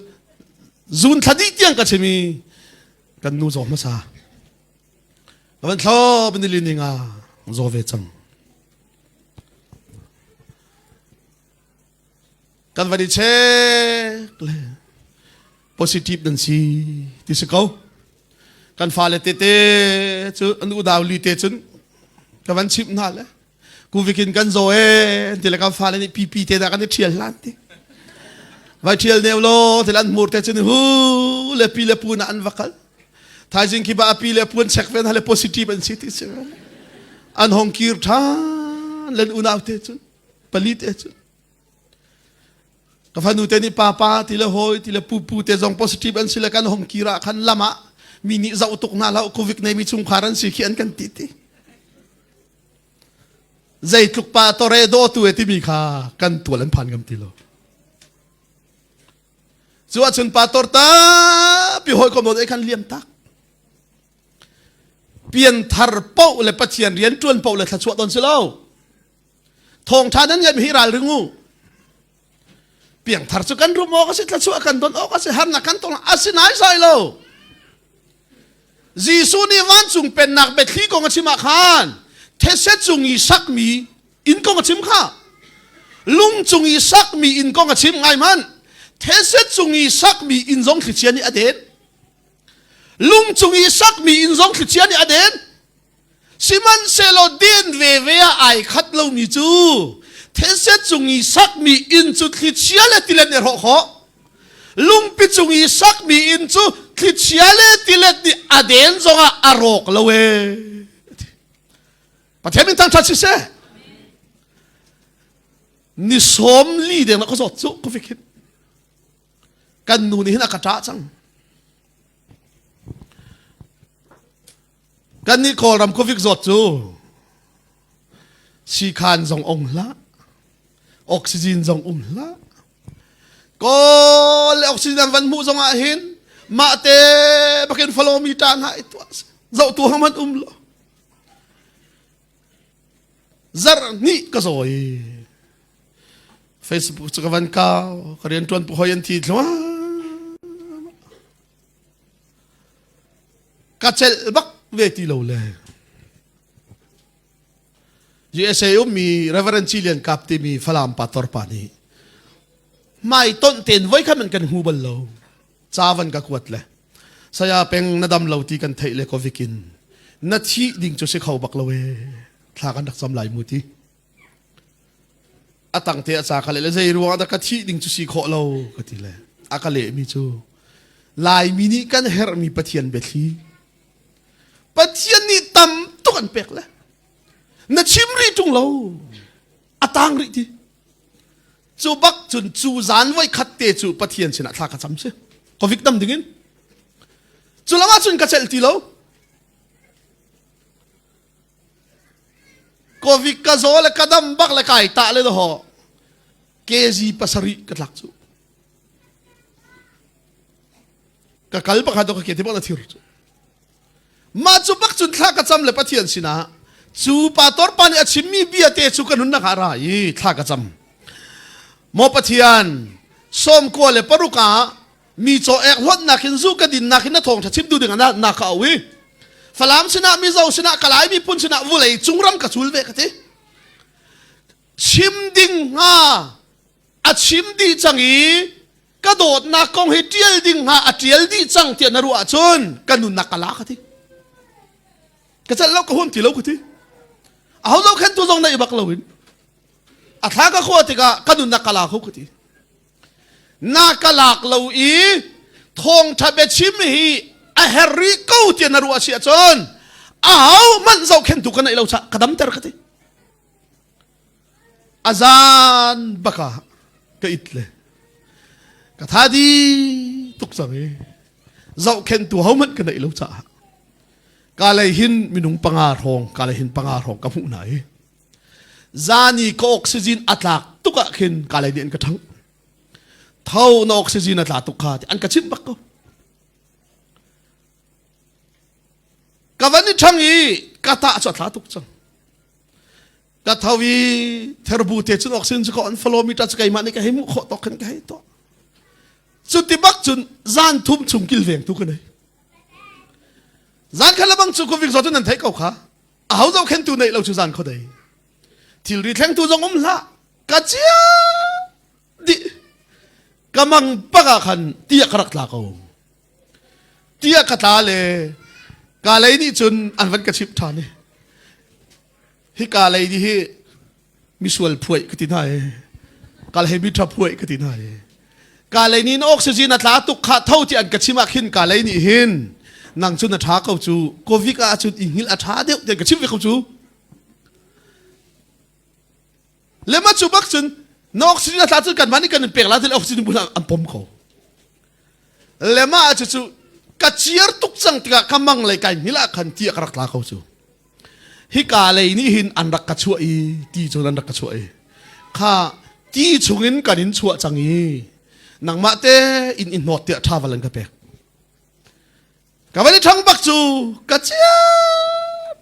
zun thadi tiang ka chimi kan nu zo ma sa ban thlo bin li ni nga zo ve chang kan vadi che le positive dan si ti se ko kan fa le te te chu anu daw li te chun ka van chip na le ku vikin kan zo e ti le kan fa le ni pp te da kan thial lan ti vai thial ne lo te lan mur te chun hu le pi le pu na an vakal thai jing ki ba pi le pun check ven hale positive an si ti se an hong kir tha len unaw te chun palit e chun kafanu te ni papa ti le hoi ti le pupu te zong positive an sila kan hong kira kan lama mini za utuk na la covid nei mi chung kharan si khian kan titi zai tuk pa tore do tu e ti mi kha kan tualan phan gam ti lo chuwa chun pa tor ta pi hoi kom do e kan liam tak pian thar pau le pathian rian tuan pau le thachwa don silo thong tha nan ngai hi ral ringu piang thar chu kan rumo ka se tla chu kan don o ka se har na kan tong asinai sai lo jisu ni wan chung pen nak be thli ko ngachima khan the se chung i sak mi อินกงชิมข้าลุงจงอีสักมีอินกงชิมไงมันเทเซจงอีสักมีอินซงคริสเตียนนี่อเดนลุงจงอีสักมีอินซงคริสเตียนนี่อเดนสิมันเซโลเดนเวเวียไอคัดเรามีจูเทเซจงอีสักมีอินจูคริสเตียนเลติเลนเนรโฮลุงปิจงอีสักมีอินจูคริสเตียนเลติเลนนี่อเดนซงอารอกละเวประเทศนี้ตั้งชัดสิเซนี่สมลีเดงนักสอดจุก็ฟิกกันนูนี่หินอากาศจังกันนี่คอรำก็ฟิกสอดจูชีคานจงองละออกซิเจนจงละก็เลยออกซิเจนวันมูจงอาหินมาเตะบักเก็ตฟอลโลมีตานหายตัวเจ้าตัวมันละzarni kasoi Facebook sakavan ka karian tuan puhoyan ti tlo kachel bak veti lo le GSAO mi Reverend Chilean kapti mi falam pator pani mai ton ten voi khaman kan hubal lo chavan ka kwat le saya peng nadam lo ti kan theile ko vikin na thi ding chu se khau bak lo weทากันดักสำลายมุติอาตังเตะจากอะไรเลยใจรัวดักที่ดิ่งจุสีโคเราก็ทีเลยอากาเลมีจูลายมินิกันเฮร์มีปะเทียนเบลีปะเทียนนี่ตั้มตุกันเป็กเลยนัดชิมรีจุงเราอาตังรีทีจูบักจุนจูจานไว้ขัดเตะจูปะเทียนชนะทากันจำเสียก็ฟิกตั้มดิ่งจูละมาจุนกระเจลทีเราก็วิกาโซเลกระดมบักเลกายตาเลยนะฮะเกจีปัสริกัดลักจูก็คัลปักฮัดก็เกติบักละทิร์จูมาจูบักจุนทากระจำเลปะเทียนสินะจูปาตอร์ปานี่ชิมมีเบียเตจูกันนุนนักอะไรทากระจำมอปะเทียนส้มกัวเลปรุกามีโจเอกหดนักินซูกดินนักินนัทองถ้าชิมดูดึงนะนักเอาวิฟลามชนะมีเจ้าชนะกลายมีปุ่นชนะวุเลยจุงรำกระชุลเวกติชิมดิ่งฮะอาชิมดีจังอีกระโดดนักกองเฮเจียลดิ่งฮะอาเจียลดีจังเตียนนรัวชนกันนุนนักกลากติกระจัดเล่ากระหุ่นตีเล่ากติเอาเราแค่ตัวตรงในบักลาวินอาท้ากระขวดติกะกันนุนนักกลาเขากตินักกลากลาอีทองทับเบชิมฮีเฮริโก้เตียนรัวเสียจนมันเจ้าเข็นตุกันในเราชะกระดมเตอร์กันทีอาจารย์บักกะก็อิดเลยกระทาดีตุกสังเเจ้าเข็นตัวเขามันกันในเราชะกาเลยหินมินุงปังอาทองกาเลยหินปังอาทองกับหูไหนจานี่ก็ออกซิเจนอัตลักตุกะเข็นกาเลยเดียนกระทั้งเท่านออกซิเจนอัตลักตุกขาอันกระชิบบักก็กวันนี้ทั้งอีกาตาจัดลาตุกจังกาทวีเทอร์บูเตจุนออกซินจุกอนฟลอมิตัสกายมันนี่ก็ให้มุขตอกกันก็ให้ต่อจุดที่บักจุนจานทุ่มชุมกิลเวงทุกคนเลยจานขลังบังจุกวิกจอตุนันเทเขาค่ะเอาเจ้าเข็นตัวในเราจุจานเขาได้ที่รีแทงตัวจงอมละกะเจียดิกำลังปะกะขันเตียกรักลาเขาเตียกตาเลยกาเลยนี่จนอันวันกระชิบทานนี่ฮิกาเลยนี่ฮิมิสวลป่วยก็ติดหายกาเลยมิทราป่วยก็ติดหายกาเลยนี่นออกซิเจนอัตราตุกขาเท่าที่อันกระชิบขึ้นกาเลยนี่เห็นนางจุนอัตราเขาจูโควิดอาจุนอิงหิลอัตราเดียวเดี๋ยวกระชิบไปเขาจูเลมาจูบักจุนนออกซิเจนอัตราจุนกันมันนี่กันเปลี่ยนแล้วที่ออกซิเจนบุญอันปมเขาเลมาจูกระเชียร์ตุกจังติกะกำมังเลยกันนี่ละขันที่กระรักลาเขาจูฮิกาเลยนี่หินอันรักกระช่วยตีจนอันรักกระช่วยข้าตีชงอินกันอินช่วยจังอีนังมาเตอินหนวดเตะท่าวันลังกระเปกกับวันนี้ทั้งบักจูกระเชียร์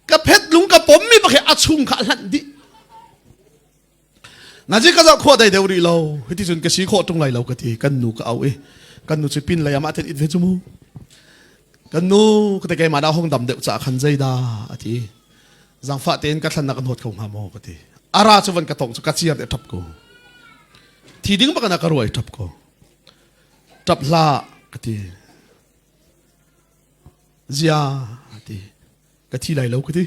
กระเพชรลุงกระผมมีบักเหอาชุงขันลันดินาจิกระจะขวดได้เดี๋ยวรีเราให้ที่จนกระชีขวดตรงไหนเรากระทีกันหนูก็เอากันนูจะปินเลยมาเทนอิดเวจูมูกันนูก็แต่แกมาดาวห้องดำเดือดจากขันใจดาที giang fa ten ka thlan na kan hot khom ha mo ka ti ara chuwan ka tong chu ka chiar de thap ko thi ding ba kana ka ruai thap ko thap la ka ti zia ti ka thi lai lo ka ti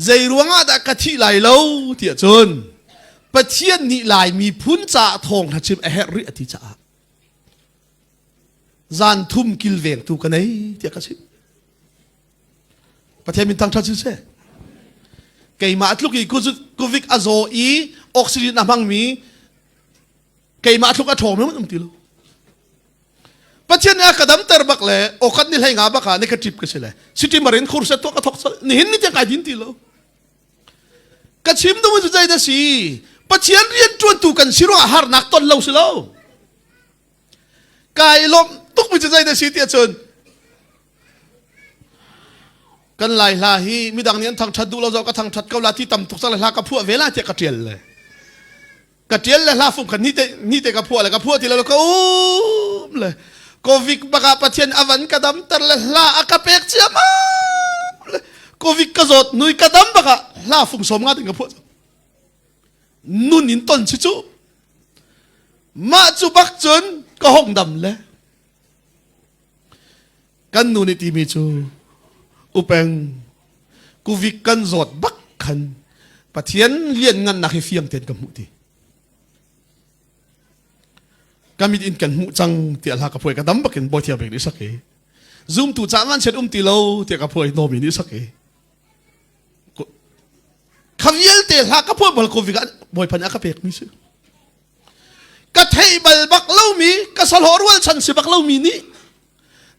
zai ruanga da ka thi lai lo ti chun pathian ni lai mi phun cha thong tha chim a her ri ati cha zan thum kil veng tu ka nei ti ka chim pathian min tang tha chu se kei ma atluk i kuvik azo i oxygen amang mi kei ma atluk a thom me ti lo pathian a kadam ter bak le okat ni lai nga ba ka ne ka trip ka se le city marin khur se to ka thok ni hin ni te ka din ti lo ka chim do mu jai da si pathian rian tuan tu kan siro har nak ton lo se lo kai lom tuk mu jai da si ti chun kan lai la hi mi dang nian thang thad du lo zo ka thang thad ka la ti tam tuk sa la ka phu vela te ka tiel le la fu kan ni te ka phu le ka phu ti lo ka le Kovik baka pathian avan kadam tar la akapek chiama Kovik kazot nui kadam baka la fung som nga tinga phu nun in ton chi chu ma chu bak chun ka hong dam le kan nu ni ti mi chu upeng Kovik kan zot bak khan pathian lien ngan na hi fiang ten ka mu ti kami in kan mu chang ti ala ka phoi ka dam bakin boy thia bek ni sake zoom tu chaman set ti lo ti ka phoi no mi ni sake khaviel te la ka phoi bol ko vi boy phan ka pek mi se ka thei bal bak lo mi ka sal horwal chan si bak lo mi ni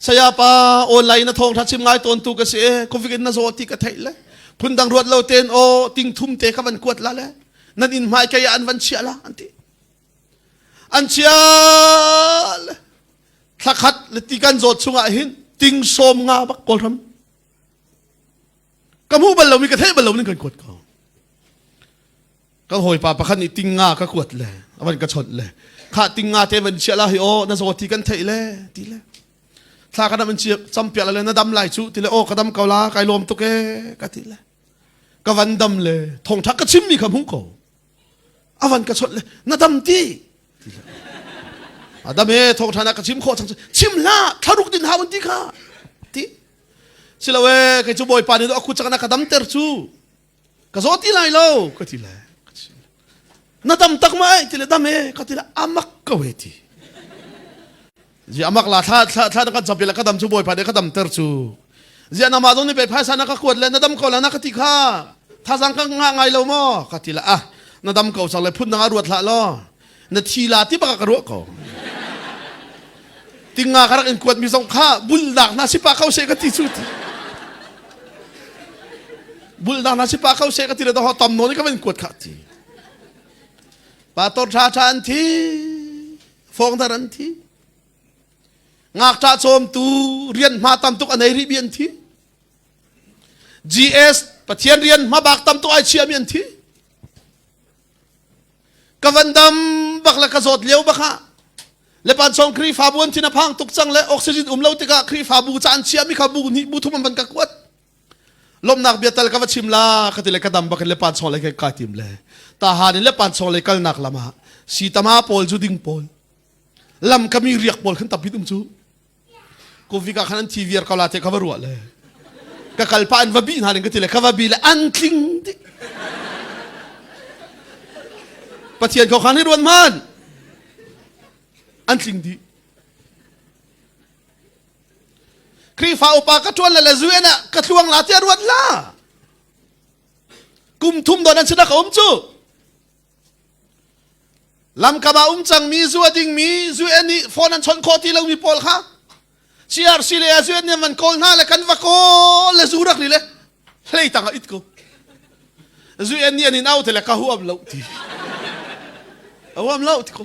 saya pa online na thong tha chim ngai ton tu ka se ko vi na zo ti ka thei le phun dang ruat lo ten o ting thum te ka ban kuat la le nan in mai ka ya an van chia la anti an chial thakhat le tikan zot chunga hin ting som nga bak kol ram kamu bal lo mi ka thei bal lo ni kan kot ko ka hoi pa pakhan ni ting nga ka kuat le awan ka chot le kha ting nga te ban chiala hi o na zo ti kan thei le ti le thla ka man chi champia le na dam lai chu ti le o kadam kaula kai lom tu ke ka ti le ka van dam le thong thak ka chim mi kham hu ko awan ka chot le na dam ti Adame thong thana ka chim kho chang chim la tharuk din hawan ti kha ti silawe ke chu boy pani do aku chakana kadam ter chu ka zo ti lai lo ka ti la na dam tak mai ti le dame ka ti la amak ka we ti ji amak la tha ka chapila kadam chu boy pani kadam ter chu ji na ma dong ni pe phasa na ka kuat le na dam ko la na ka ti kha tha sang ka nga ngai lo mo ka ti la na dam ko chang le phun na ruat la lo na thi la ti baka karu ko tinga karak in kuat mi song kha buldak na si pa kau se ka ti chu ti buldak na si pa kau se ka ti da ho tom no ni ka ben kuat kha ti pa tor tha tha an thi phong thar an thi ngak ta chom tu rian ma tam tuk anai ri bian thi gs pathian rian ma bak tam tu ai chiam yan thi kavandam bakla ka zot leo baka lepan song kri fabuan tina phang tuk chang le oxygen umlo tika kri fabu chan chia mi khabu ni bu thum ban ka kwat lom nak biatal ka chimla khatile kadam bak lepan song le ka tim le ta han lepan song le kal nak lama si tama pol ju ding pol lam kami riak pol khan tapit chu ko vika khanan tv er kala te khabaru le ka kalpan vabi han ngatile khawabi le antling pathian ko khan ruan man antling di kri fa upa ka tuan la zuena ka tluang la te ruat la kum thum donan sida ka chu lam ka ba chang mi zu ading mi zu ani phone an chon kho ti lo mi pol kha CRC le zu ani man kol na le kan va ko le zurak ni le hlei tanga it ko zu ani ani nau te le ka huam lo ti awam lau tiko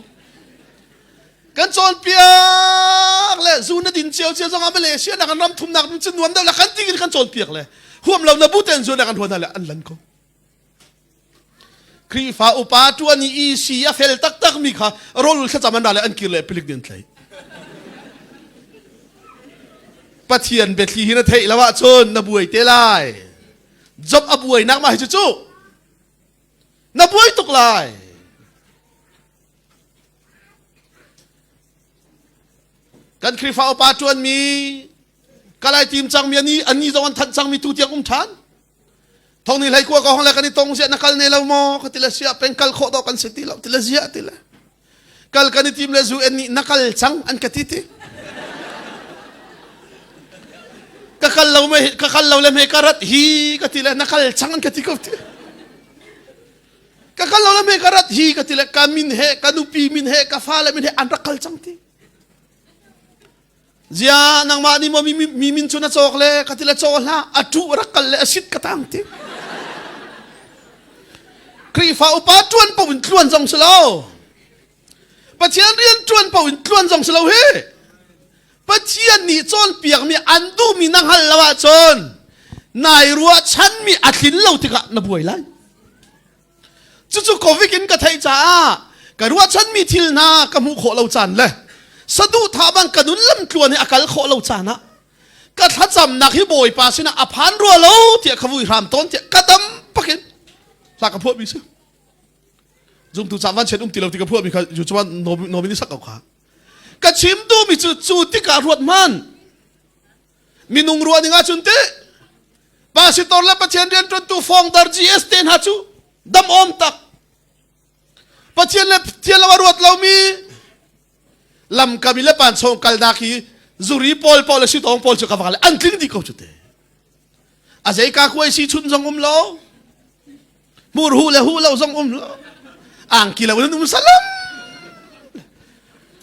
kan chol piak le zuna din chiao chiao zong Malaysia na kan ram thum nak chin nuam da la kan ti kan chol piak le huam lau na buten zuna kan huan la an lan ko kri fa upa tu ani i si ya fel tak tak mi kha rol kha chaman dale an kile pilik din thlai pathian betli hina thei lawa chon na buai te lai job abuai nak ma hi chu na buai tuk lai kan krifa opa tuan mi kalai tim chang mi ani zong an that chang mi tu tiang than thong ni lai ko ka hong la kan tong sia nakal ne lo mo ka tila sia pengkal kho do kan seti lo tila sia tila kal kan tim le zu en ni nakal chang an katiti kakal lo le me karat hi ka tila nakal chang an katiko kakal lo le me karat hi ka tila kamin he kanupi min he ka fala min he an rakal chang ti zia nang ma ni mo mi min chuna chokle katila chokla atu rakal le asit katang ti krifa upa tuan pawin tluan zong selo pathian rian tuan pawin tluan zong selo he pathian ni chon piak mi andu mi nang hal lawa chon nai ruwa chan mi athin lo tika na buai lai chu covid in ka thai cha ka ruwa chan mi thil na ka mu kho lo chan le sadu thabang kanun lam tluan ni akal kho lo chana ka thacham nak hi boi pa sina aphan ro lo ti khavui ram ton ti kadam pakin sa ka phu mi se zum tu chawan chen ti lo ti ka phu mi kha ju chawan no bi ni sak ka ka chim tu mi chu ti ka ruat man minung ruwa ni nga chun te pasitor la pachen rian tu fong dar gs ten ha chu dam om tak pachen le tiala ruat lo mi lam kamile pan song kaldaki zuri pol si tong pol chu ka wale antling di ko chute azai ka ko si chun jong lo mur hu lo jong lo ang kila wala salam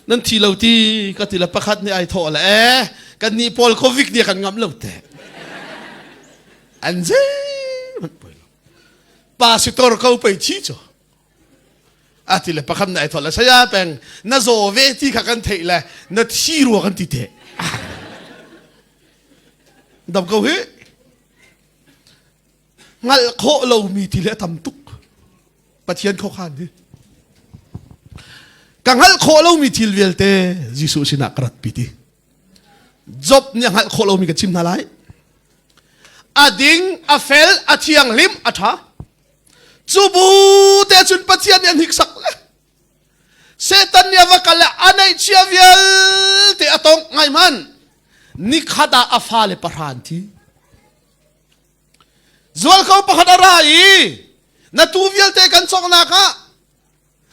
nan thi lo ti ka ti la pakhat ni ai thola kan ni pol covid ni kan ngam lo te anje pasitor ko pe chi cho atile pakam na itola saya peng na zo ve ti ka kan thei la na thi ro kan ti te dam ko he ngal kho lo mi ti le tam tuk pathian kho khan di kangal kho lo mi thil vel te jisu sina krat piti job nya ngal kho lo mi ka chim na lai ading afel athiang lim atha chubu te chun pathian yan hiksak le setan ya wakala anai chiavial te atong ngai man nikhada afale parhanti zual ko pakhada rai na tuvial te kan chok na ka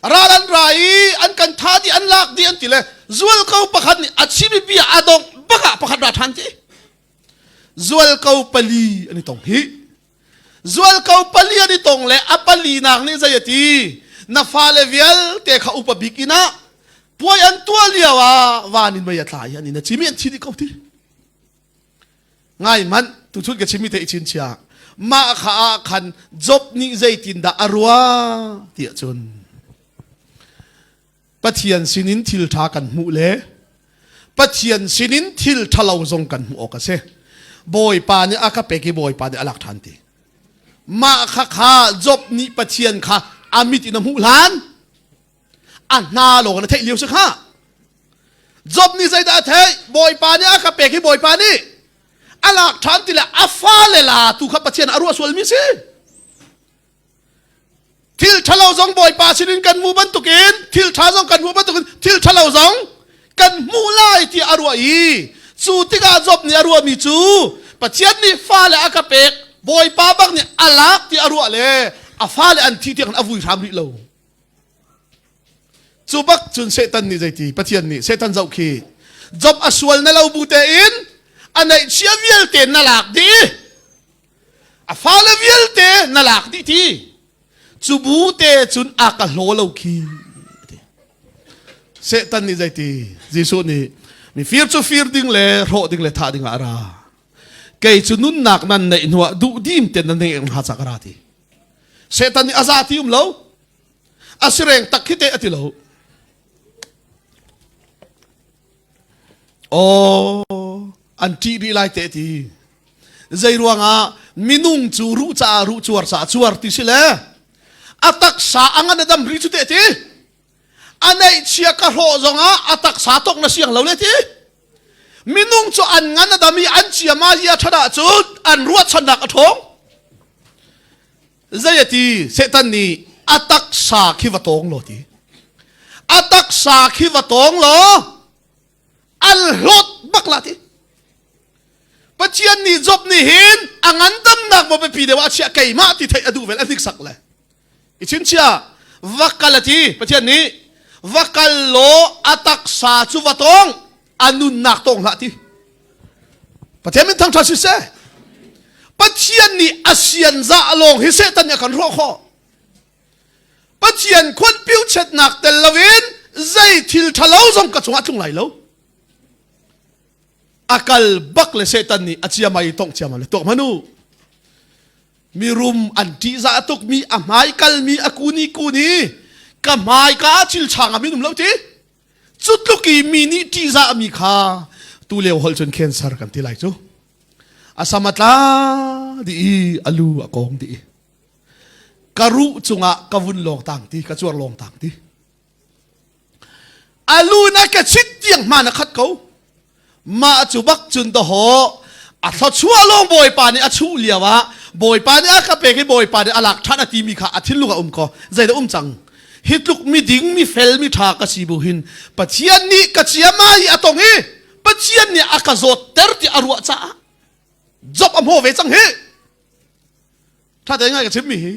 ralan rai an kan thadi an lak di an tile zual ko pakhat ni achibi bi adong baka pakhada thanti zual ko pali ani tong hi zual kau pali ani tong le apali nak ni zayati na fale vial te kha upabikina puai an tua liawa wanin mai atlai ani na chimi an chini kau ti ngai man tu chut ke chimi te chin chia ma kha khan job ni zaitin da arwa ti chun pathian sinin thil tha kan mu le pathian sinin thil thalo zong kan mu ka se boy pa ni aka peki boy pa ni alak thanti ma kha kha job ni pathian kha amit in mu lan an na lo na thei liu se kha job ni zai da thei boy pa ni aka peki boy pa ni alak thanti la afale la tu kha pathian aru asol mi se thil thalo zong boy pa sinin kan mu ban tukin thil tha zong kan mu ban tukin thil thalo zong kan mu lai ti aru ai chu ti ga job ni aru mi chu pathian ni fale aka pek boy pa bak ni alak ti aru ale afale an thi ti kan avui ram ri lo chu bak chun setan ni jai ti pathian ni setan zau khi job aswal na lo bu te in anai chia vial te na lak di afale vial te na lak di ti chu bu te chun aka lo lo khi setan ni jai ti jisu ni mi fir chu fir ding le ro ding le tha ding ara kay chunun nak nan na inwa du dim ten na nei ha chakarati setan ni azati lo asireng takhite atilo o anti ri lai te ti zairuanga minung chu ru chuar sa chuar ti sile atak sa angan dam ri chu te ti anai chia ka ho zonga atak sa tok na siang lo le ti minung chu an ngan dami an chia ma ya thada chu an ruat chandak athong zayati setani atak sa khivatong lo ti atak sa khivatong lo al lot baklati pachian ni job ni hin angan dam nak mo pe pidewa chia kai ma ti thai adu vel adik sak le ichin chia vakalati pachian ni vakalo atak sa chu watong anun nak tong la ti pachian min thang thasi se pachian ni asian za along hi se tan ya kan ro kho pachian khon piu chet nak tel lawin zai thil thalo zong ka chunga chung lai lo akal bakle setan ni achia mai tong chia male tok manu mi rum anti za tuk mi amai kal mi akuni kuni kamai ka chil changa mi num lo ti chutluki mi ni ti za mi kha tu leo hol chon cancer kan ti lai chu asamatla di alu akong di karu chunga kavun long tang ti ka chuar long tang ti alu na ka chit tiang mana khat ko ma chu bak chun to ho a tho chua long boy pa ni a chu liawa boy pa ni a ka pe ke boy pa ni alak thana ti mi kha a thil lu ka ko zai da chang hitluk mi ding mi fel mi tha ka si bu hin pachian ni ka chia mai atong hi pachian ni a ka zot ter ti arwa cha job am ho ve chang hi tha de ngai ka chim mi hi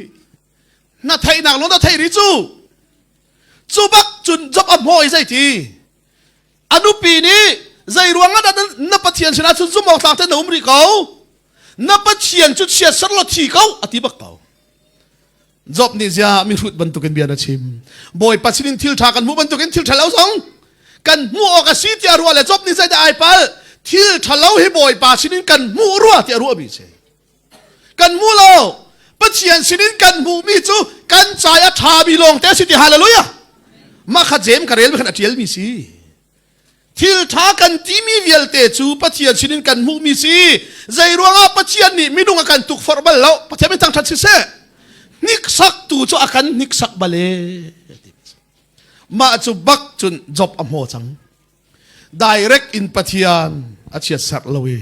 na thai nak lo na thai ri chu bak chun job am ho zai ti anu pi ni zai ruang ada na pathian sina chu zumok tak te nomri kau na pathian chu chia sar lo thi kau ati bak kau job ni ja mi rut bantuken biana chim boy pachinin thil tha kan mu bantuken thil thalau song kan mu o ka si ti arwa le job ni zai da ai pal thil thalau hi boy pachinin kan mu ruwa ti arwa bi che kan mu lo pathian sinin kan mu mi chu kan chaya tha bi long te si ti hallelujah ma kha jem karel bi khan atiel mi si thil tha kan ti mi velte chu pathian sinin kan mu mi si zai ruanga pathian ni minunga kan tuk forbal lo pathian mi tang that si se nik sak tu chu akan nik sak bale ma chu bak chun job am ho chang direct in pathian achia sar lowe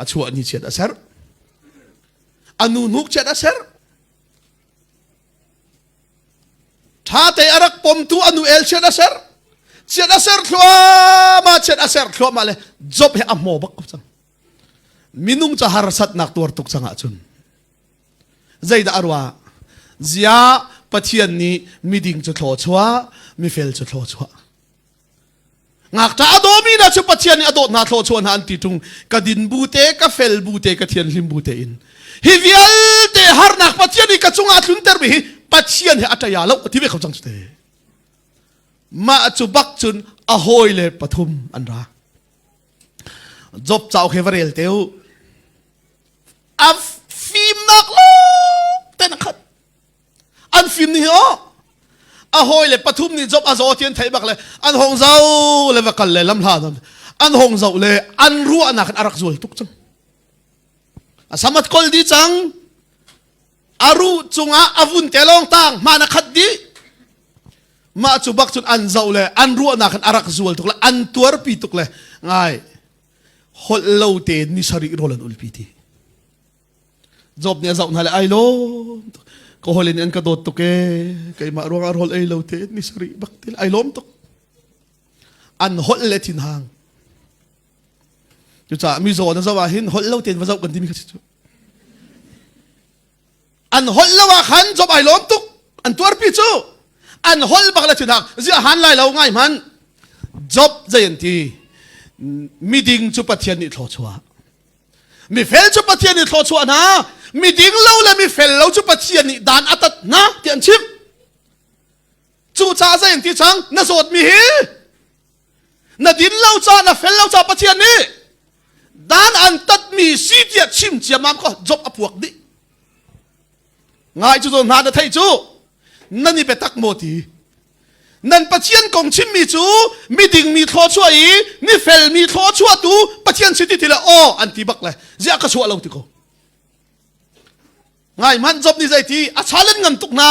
achu ani chet asar anu nuk chet asar tha te arak pom tu anu el chet asar chet asar thua ma chet asar thua ma le job he ammo bak chang minung cha har sat nak tur tuk changa chun zaida arwa zia pathian ni miding chu thlo chua mi fel chu thlo chua ngak ta adomi na chu pathian ni adot na thlo chuan han ti tung ka din bute ka fel bute ka thian hlim bute in hi vial te har nak pathian ni ka chunga thlun ter bi pathian he ataya lo ti be kham chang te ma chu bak chun a hoi le pathum anra job chau khevarel teu af phim nak lo ten khat an phim ni ho a hoi le pathum ni job azo tian thai bak le an hong zau le vakal le lam hla an hong zau le an ru ana khan arak zol tuk chang asamat kol di chang aru chunga avun telong tang mana khat di ma chu bak chun an zau le an ru ana khan arak zol tuk le an tuar pi tuk le ngai hol lo te ni sari rolan ulpi ti job ni zau na le ai lo ko holin an ka dot to ke kay maruang arhol ay lo te ni sari baktil ay lom to an hol le tin hang chu cha mi zo na zawahin hol lo ten wazaw kan dimi ka chu an hol lawa khan job ay lom to an tuar pi chu an hol bakla tin hang zia han lai lo ngai man job zayanti meeting chu pathian ni thlo chua mi fel chu pathian ni thlo chua na mi ding lo la mi fel lo chu pathian ni dan atat na tian chim chu cha za eng ti chang na zot mi hi na din lo cha na fel lo cha pathian ni dan an tat mi si tia chim chia mam ko job apuak di ngai chu zo na da thai chu nani pe tak mo ti nan pathian kong chim mi chu mi ding mi thlo chua i mi fel mi thlo chua tu pathian si ti la o an ti bak le zia ka chua lo ti ko ngai man job ni zai ti a chalan ngam tuk na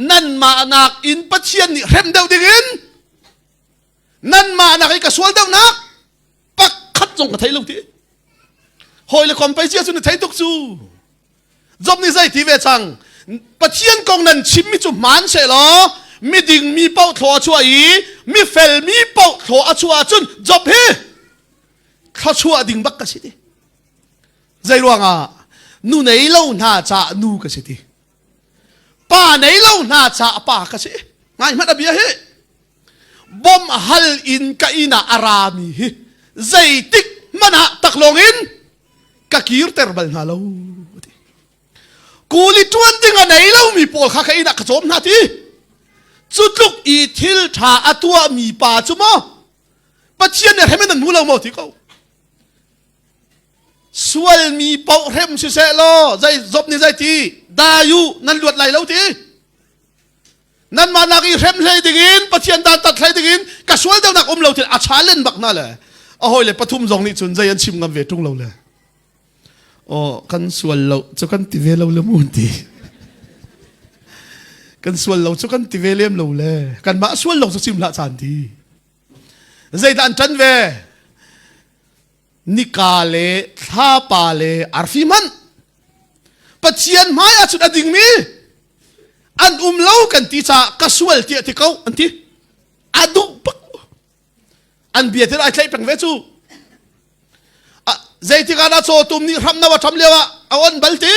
nan ma nak in pathian ni rem deu dingin nan ma nak ka sual deu nak pak khat jong ka thai lo ti hoi le kom pai chia chu ni thai tuk chu job ni zai ti ve chang pathian kong nan chim mi chu man se lo mi ding mi pau thlo chua yi mi fel mi pau thlo a chua chun job hi kha chua ding bak ka si ti zai ruanga nu nei lo na cha nu ka si ti pa nei lo na cha pa ka si ngai ma da bia hi bom hal in ka ina arami hi zai tik mana taklongin ka kir terbal na lo kuli tuan ding nei lo mi pol kha ka ina ka chom na ti chutluk i thil tha atua mi pa chumo pathian ne hemen nu lo mo ti ko sual mi pau rem si se lo zai job ni zai ti da yu nan luat lai lo ti nan ma nak i rem hlei dingin pathian dan tat hlei dingin ka sual deu nak lo ti a chalen bak na le a hoi le pathum jong ni chun zai an chim ngam ve tung lo le o kan sual lo chu kan ti ve lo le mun ti kan sual lo chu kan ti ve lem lo le kan ma sual lo chu chim la chan ti zai dan chan ve nikale thapale arfiman pathian maya chu ading mi an lo kan ti cha kasual ti ti kau anti adu pak an biatir ai thlai pang ve chu zai ti kana cho tum ni ram na wa tham lewa awan balti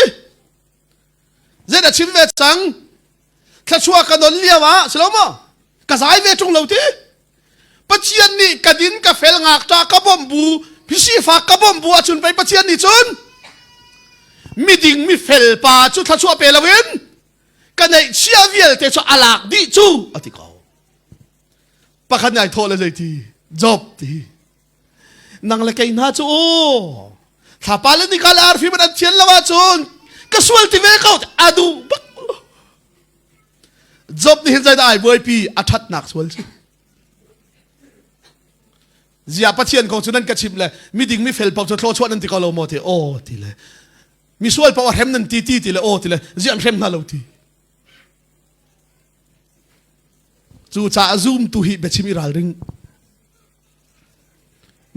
zai da chim ve chang thachua ka don lewa seloma ka zai ve tung lo ti pathian ni kadin ka fel ngak ta ka bom bu pisi fa ka bom bu achun pai pathian ni chun mi ding mi fel pa chu thachua pe lawin ka nei chia vial te chu alak di chu ati ko pakhan nai thole zai ti job ti nang la kai na chu tha pala ni kala arfi man thian lawa chun kasual ti ve ko adu bak job ni hinzai dai boy pi athat nak sual chi zia pathian ko chunan ka chim le mi ding mi fel pau chu thlo chuan an ti ko lo mo the o ti le mi sual pau hem nan ti ti le o ti le zia hem na lo ti chu cha zoom tu hi be chimi ral ring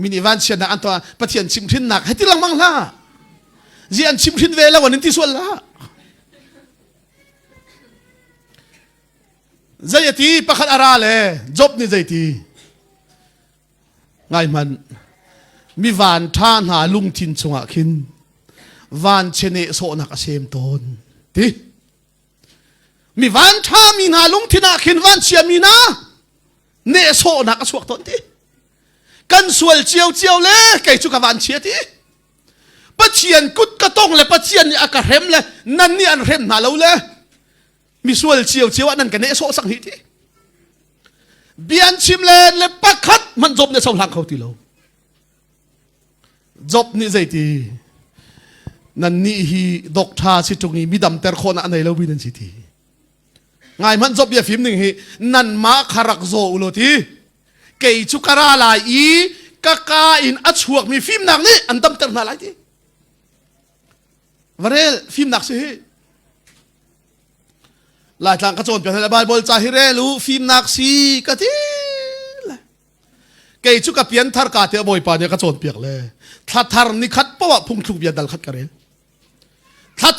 mini van sia na anto pathian chim thin nak heti lang mang la zian chim thin ve la wan ti sual la zayati pakhat arale job ni zaiti ngai man mi van tha na lung thin chunga khin van chene so na ka sem ton ti mi van tha mi na lung thina khin van sia mi na ne so na ka suak ton ti kan sual chiao chiao le kai chu ka van chia ti pathian kut ka tong le pathian ni aka rem le nan ni an rem na lo le mi sual chiao chiao nan ka ne so sang hi ti bian chim le pakhat man job ne so lang khau ti lo job ni zai ti nan ni hi doctor si tungi midam ter khona anai lo bin si ti ngai man job ya phim ning hi nan ma kharak zo ulo ti kei chu kara la i kaka in achuak mi phim nak ni an tam ter na lai ti varel phim nak si hi lai tlang ka chon pe la bal bol cha hi re lu phim nak si ka ti kei chu ka pian thar ka te boy pa ne ka chon piak le thar ni khat pawa phung thuk bia dal khat karel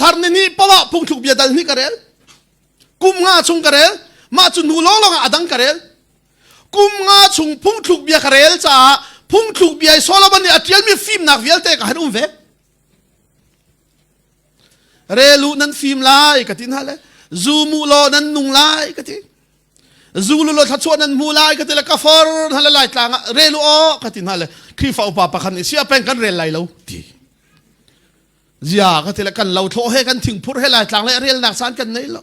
thar ni pawa phung thuk bia dal ni karel kum nga chung karel ma chu nu long long adang karel kum nga chung phung thuk bia karel cha phung thuk bia solomon ni atial mi phim nak vial te ka hanum ve re lu nan phim lai ka tin hale zumu lo nan nung lai ka ti zulu lo thachon nan mu lai ka ti la ka for hala lai tlang re lu o ka tin hale khi fa upa pa khan sia pen kan re lai lo ti zia ka ti la kan lo tho he kan thing phur he lai tlang le rel nak san kan nei lo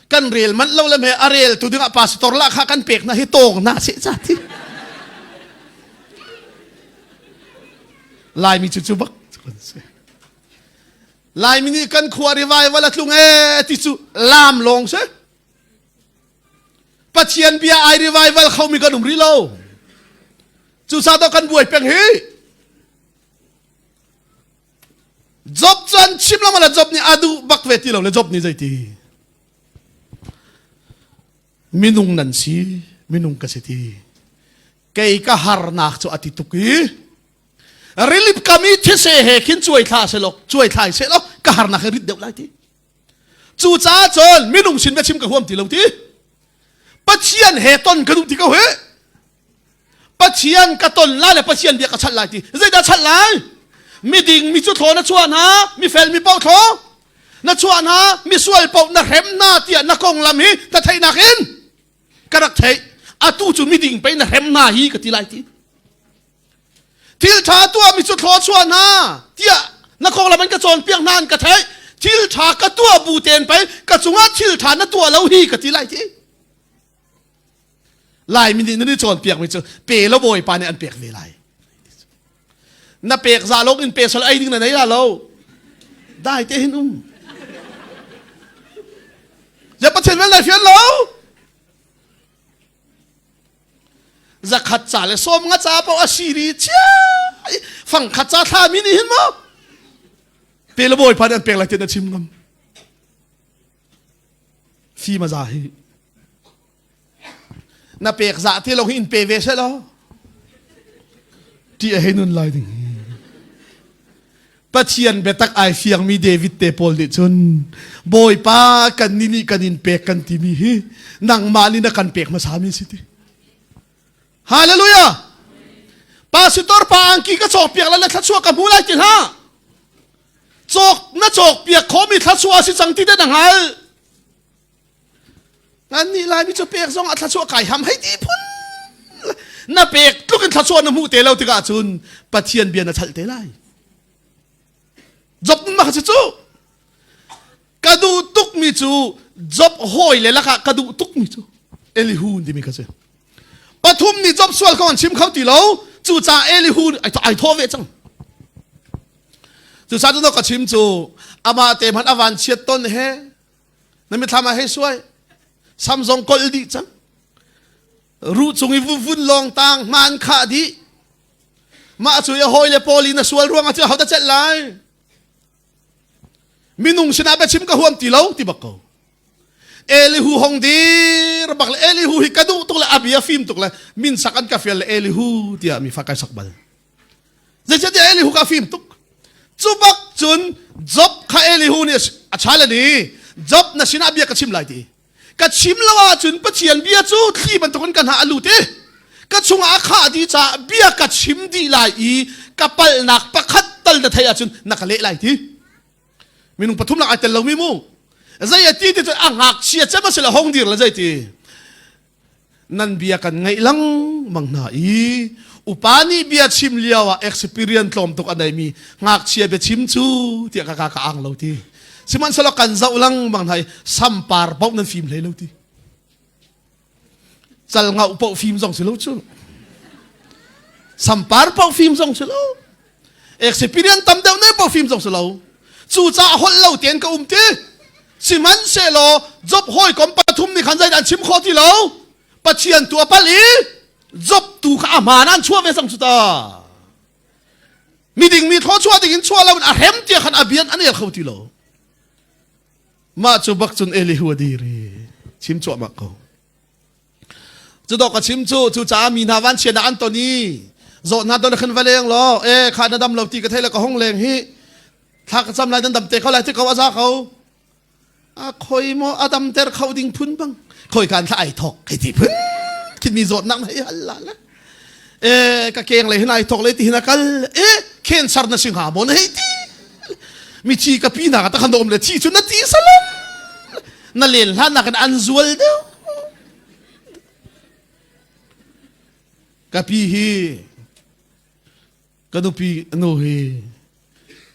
kan rel man lo le me arel tu dinga pastor la kha kan pek na hi tong na se cha ti lai mi chu chu bak lai mi ni kan khua revival atlung ti chu lam long se pathian bia ai revival khau mi kan umri lo chu sa to kan buai peng hi job chan chim la mala job ni adu bak ve ti lo le job ni zai ti minung nan si minung ka se ti kei ka har nak chu ati tuki rilip kami these he khin chuai tha se lo chuai thai se lo กะหารนักริดเดียวไล่ทีจูจ้าจนมินุ่งชินเวชิมกะห่วมตีเหล่าทีปัจเจียนเหตุต้นกระดูกที่เขาเหปัจเจียนกระต้นไล่เลยปัจเจียนเบียกระชัดไล่ทีใจจะชัดไล่มีดิ่งมีจุดโถนะชวนฮะมีเฟลมีเป้าโถนะชวนฮะมีสวยเป้านะเห็มหน้าเตียนะกงลำฮีแต่ไทยนักเห็นกระดักไทยอาตูจุมีดิ่งไปนะเห็มหน้าฮีกะตีไล่ทีทิลชาตัวมีจุดโถชวนฮะเตียนักกงลำมันกระโจนเปียงนานกระไทยทิลชากระตัวบูเตนไปกระจุงอาทิลชานะตัวเราฮีกะตีไล่ทีไล่มินนี่โจนเปียกไม่เจอเปย์แล้วโวยปานในอันเปียกเวไลน่าเปียกซาโลกอินเปียกสลายดิ้งไหนล่ะเราได้เต้นอย่าประเทศเวลาเฟียนเราจะขัดจ่าเลยส้มงัดจ่าเปล่าอาชีรีเช่ฝั่งขัดจ่าท่ามินิเห็นมั้ยเปย์แล้วโวยปานในอันเปียกอะไรเต้นชิมกันฟีมาจ่าฮีน่าเปียกจ่าที่เราอินเปียกเวใช่แล้วที่เห็นนั่นไรดิ้งปัจเจียนเบตักไอเฟียงมีเดวิดเตปอลดิชนบอยป้ากันนี่กันอินเปกกันที่มีนังมาลีนักันเปกมาสามีสิทีฮาเลลูยาปาสิตอร์ปาอังกีก็จอกเปียกแล้วทัดชัวกับมูไลจินฮะจอกน่าจอกเปียกเขามีทัดชัวสิจังที่ได้ดังไงงั้นนี่ลายมีจะเปียกซองอัทัดชัวไก่ทำให้ดีพุ่นน่าเปียกลูกกันทัดชัวน้ำมูเตลเอาติกาจุนปัจเจียนเบียนน่าชัดเตไลจบมาขจูกระดูตุกมิจูจบหอยเลยล่ะค่ะกระดูตุกมิจูเอลิฮูนดีมีกันเสียปฐุมนี่จบส่วนเขาชิมเขาตีเหลาจูจ่าเอลิฮูนไอโทเวจังจูจ่าจะต้องกับชิมจูอามาเตมันอวันเชียต้นเฮนั่นไม่ทำมาให้ช่วยซัมซองกอลดีจังรู้จงอีวุ่นลองตังมันขาดีมาช่วยหอยเลยโพลีน่ะส่วนรวมอาจจะเขาจะเจ็ดไลมินุงชนะไปชิมกะห่วมตีเหลาตีบักเขาเอลิฮูฮงดีระบักเลยเอลิฮูฮิกระดูตุกเลยอาบียฟิมตุกเลยมินสักันกาเฟียเลยเอลิฮูเดียมีฟักไก่สักบัลจะจะเอลิฮูกาฟิมตุกจูบักจุนจับข้าเอลิฮูเนี่ยอาชาเลยนี่จับน่ะชนะเบียกระชิมไหลตีกระชิมแล้วว่าจุนปะเชียนเบียจูที่มันตุกันกันหาอลูตีกระชงอาขาดีจ้าเบียกระชิมดีไหลกระปัลหนักปะคัดตัลเดทยาจุนนักเละไหลตีมินุงปฐุมหลักไอเตลเราไม่มุ่งใจตีที่จะอ่างหักเชียจะมาเสละห้องดีละใจตีนั่นเบียกันไงลังมังนาอีอุปานีเบียชิมเลียวเอ็กซ์เพรียนตลอมตุกอันใดมีหักเชียเบียชิมจูที่กากอ่างเราทีสิมันสละกันเจ้าลังมังไทยซัมปาร์ปอกนั่นฟิล์มเลยเราทีจัลงาอุปฟิล์มส่งสิเราจูซัมปาร์ปอกฟิล์มส่งสิเราเอ็กซ์เพรียนตำเดียวเนี่ยปอกฟิล์มส่งสิเราจูจ่าคนเล่าเตียนกับตีสิมันเสลอจบห้อยกอมปฐุมนี่ขันใจดันชิมข้อที่เราปะเชียนตัวปะลีจบตูข้ามานั่นชั่วเวสังสุตามีดิ่งมีท้อชั่วดิ่งชั่วแล้วมันอาเห็มเตียขันอาเบียนอันนี้เขาที่เรามาจูบักจุนเอลิฮัวดีรีชิมชั่วมากเขาจะดอกกับชิมจูจ่ามีนาวันเชียนอันตัวนี้โจนาตัวนั้นขึ้นไปเลยงหรอขาดดำเราตีกระเทยแล้วก็ห้องเลงฮีถ้าจำไรนั่นดำเตะเขาอะไรที่เขาว่าซาเขาคอยโมอดัมเตอร์เขาดิ่งพุ่นบ้างคอยการถ่ายทอกไอ้ที่พุ่นคิดมีโจทย์นั่งให้ฮัลละละกะเกงเลยให้นายทอกเลยที่นักเคนซาร์นสิงหาบนให้ที่มีชีกับพี่นักตะขันโดมเลยชีจุนนาทีสลัมนั่นเล่นท่านนักอันซวลเดียวกับพี่ฮีกับนุปีโนฮี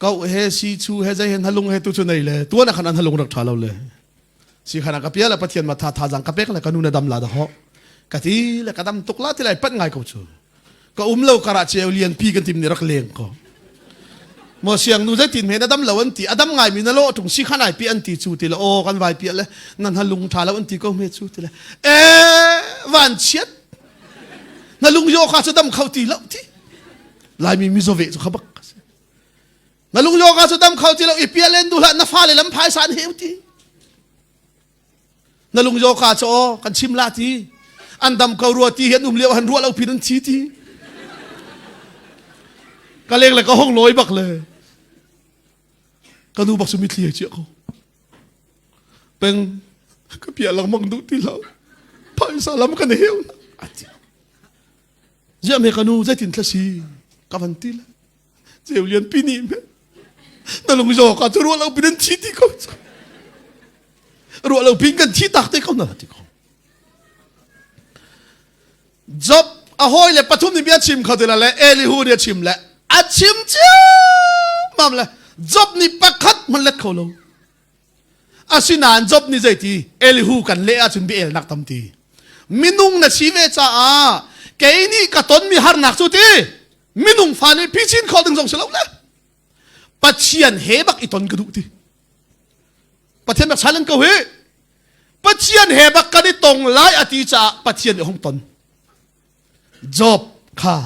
ก็เฮซีชูเฮใจเห็นฮัลลุงเฮตุชุนเลยตัวนักขนาดฮัลลุงรักท้าเราเลยสิขนาดกับเพียร์ละปะเทียนมาท่าจังกับเป๊กเลยกันูนดำลาดะฮะกะทีเลยกะดำตุกลาที่ไรปัดง่ายกูชูก็เล่ากระเจียวเลียนพี่กันทีมนี่รักเลงก็มอเสียงนูใจทีมเห็นดำเหล่าอันตีดำง่ายมีนั่นโลถุงซีขนาดพี่อันตีชูทีละโอ้กันไวเปียเลยนั่นฮัลลุงท่าแล้วอันตีก็เมชูทีละวันเชียดนั่นลุงโยกาจะดำเข้าตีแล้วที่ลายมีมิโซเวสุขบักนั่นลุงโยกาสุดดำเขาที่เราอีเปียเล่นดูละนับฟ้าเลยลำพายสารเฮวทีนั่นลุงโยกาโจกันชิมลาทีอันดำเขารัวทีเห็นเลี้ยวหันรัวเราพินันชีทีก็เลี้ยงเลยก็ห้องลอยบักเลย กันดูบักสมิทลีเจียเขาเป็นก็เปียหลังมังดูที่เราพายสาลามกันเหี้ยวเจ้าเมกันูใจตินทศีกับวันที่ละเจ้าเรียนปีนี้มั้ยแต่ลงจอก็จะรู้เราเป็นที่ที่เขารู้เราพิงกันที่ตักที่เขาหน้าที่เขาจบอาหอยเลยปฐุมนิมิตชิมเขาเดละเลยเอลิฮูเนี่ยชิมเลยอาชิมเจ้ามั่มเลยจบนี่ปักขัดมันเล็ดเขาลงอาศินานจบนี่ใจทีเอลิฮูกันเละจุนบีเอลนักทำทีมินุงน่ะชีเวจ้าแกนี่กระต้นมีฮาร์นักสุดทีมินุงฟานี่พิชินเขาถึงส่งเสลาเลยปัจเจียนเฮบักอีตนกระดูทีปัจเจียนบักชาลันก็เฮปัจเจียนเฮบักกันที่ตรงไล่อติจ่าปัจเจียนในห้องตนจบค่ะ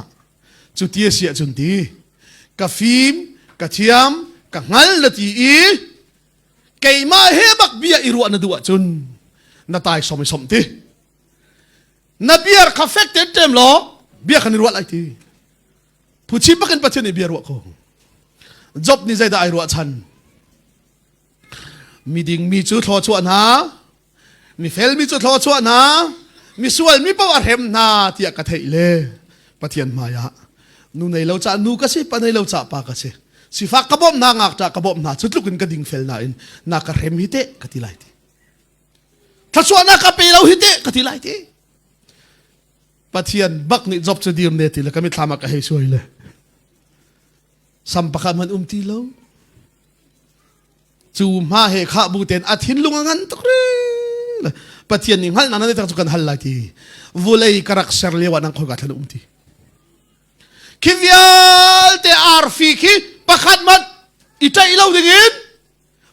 จุดที่เสียจุดที่กับฟิล์มกับเทียมกับงั้นละทีอีเกยมาเฮบักเบียอิรัวนัดวจุนนัดตายสมัยสมทีนับเบียร์คาเฟ่เต็มเต็มล้อเบียร์ขันรัวอะไรทีผู้ชิบปักกันปัจเจียนเบียร์รัวเขาจบนี่ใจได้รัวฉันมีดิ่งมีจุดทอชวนหามีเฟลมีจุดทอชวนหามีส่วนมีประวัติเห็นนาที่กระเทยเล่ปะเทียนมายะนูในเราจะนูก็สิปะในเราจะปากก็สิสิฟักกระบอกนางอักจากกระบอกนาสุดลูกกันกระดิ่งเฟลนาอินนักเห็มฮิเตกติไลทีถ้าส่วนนักเปเราฮิเตกติไลทีปะเทียนบักนี่จบจะดีมเนติแล้วก็ไม่ทำอะไรให้ช่วยเลยสัมปะมันตีเราจูมาเหข้าบูเตนอาทินลุงงันตุกเรปะเทียนนี่ฮัลนั่นได้ตั้งจุกันฮัลลัทีวุเลยกรักเซอร์เลวนังขอกัดลุงทีคิดยาลเตอาร์ฟิกีปะขัดมันอิตาอีเราดิ่ง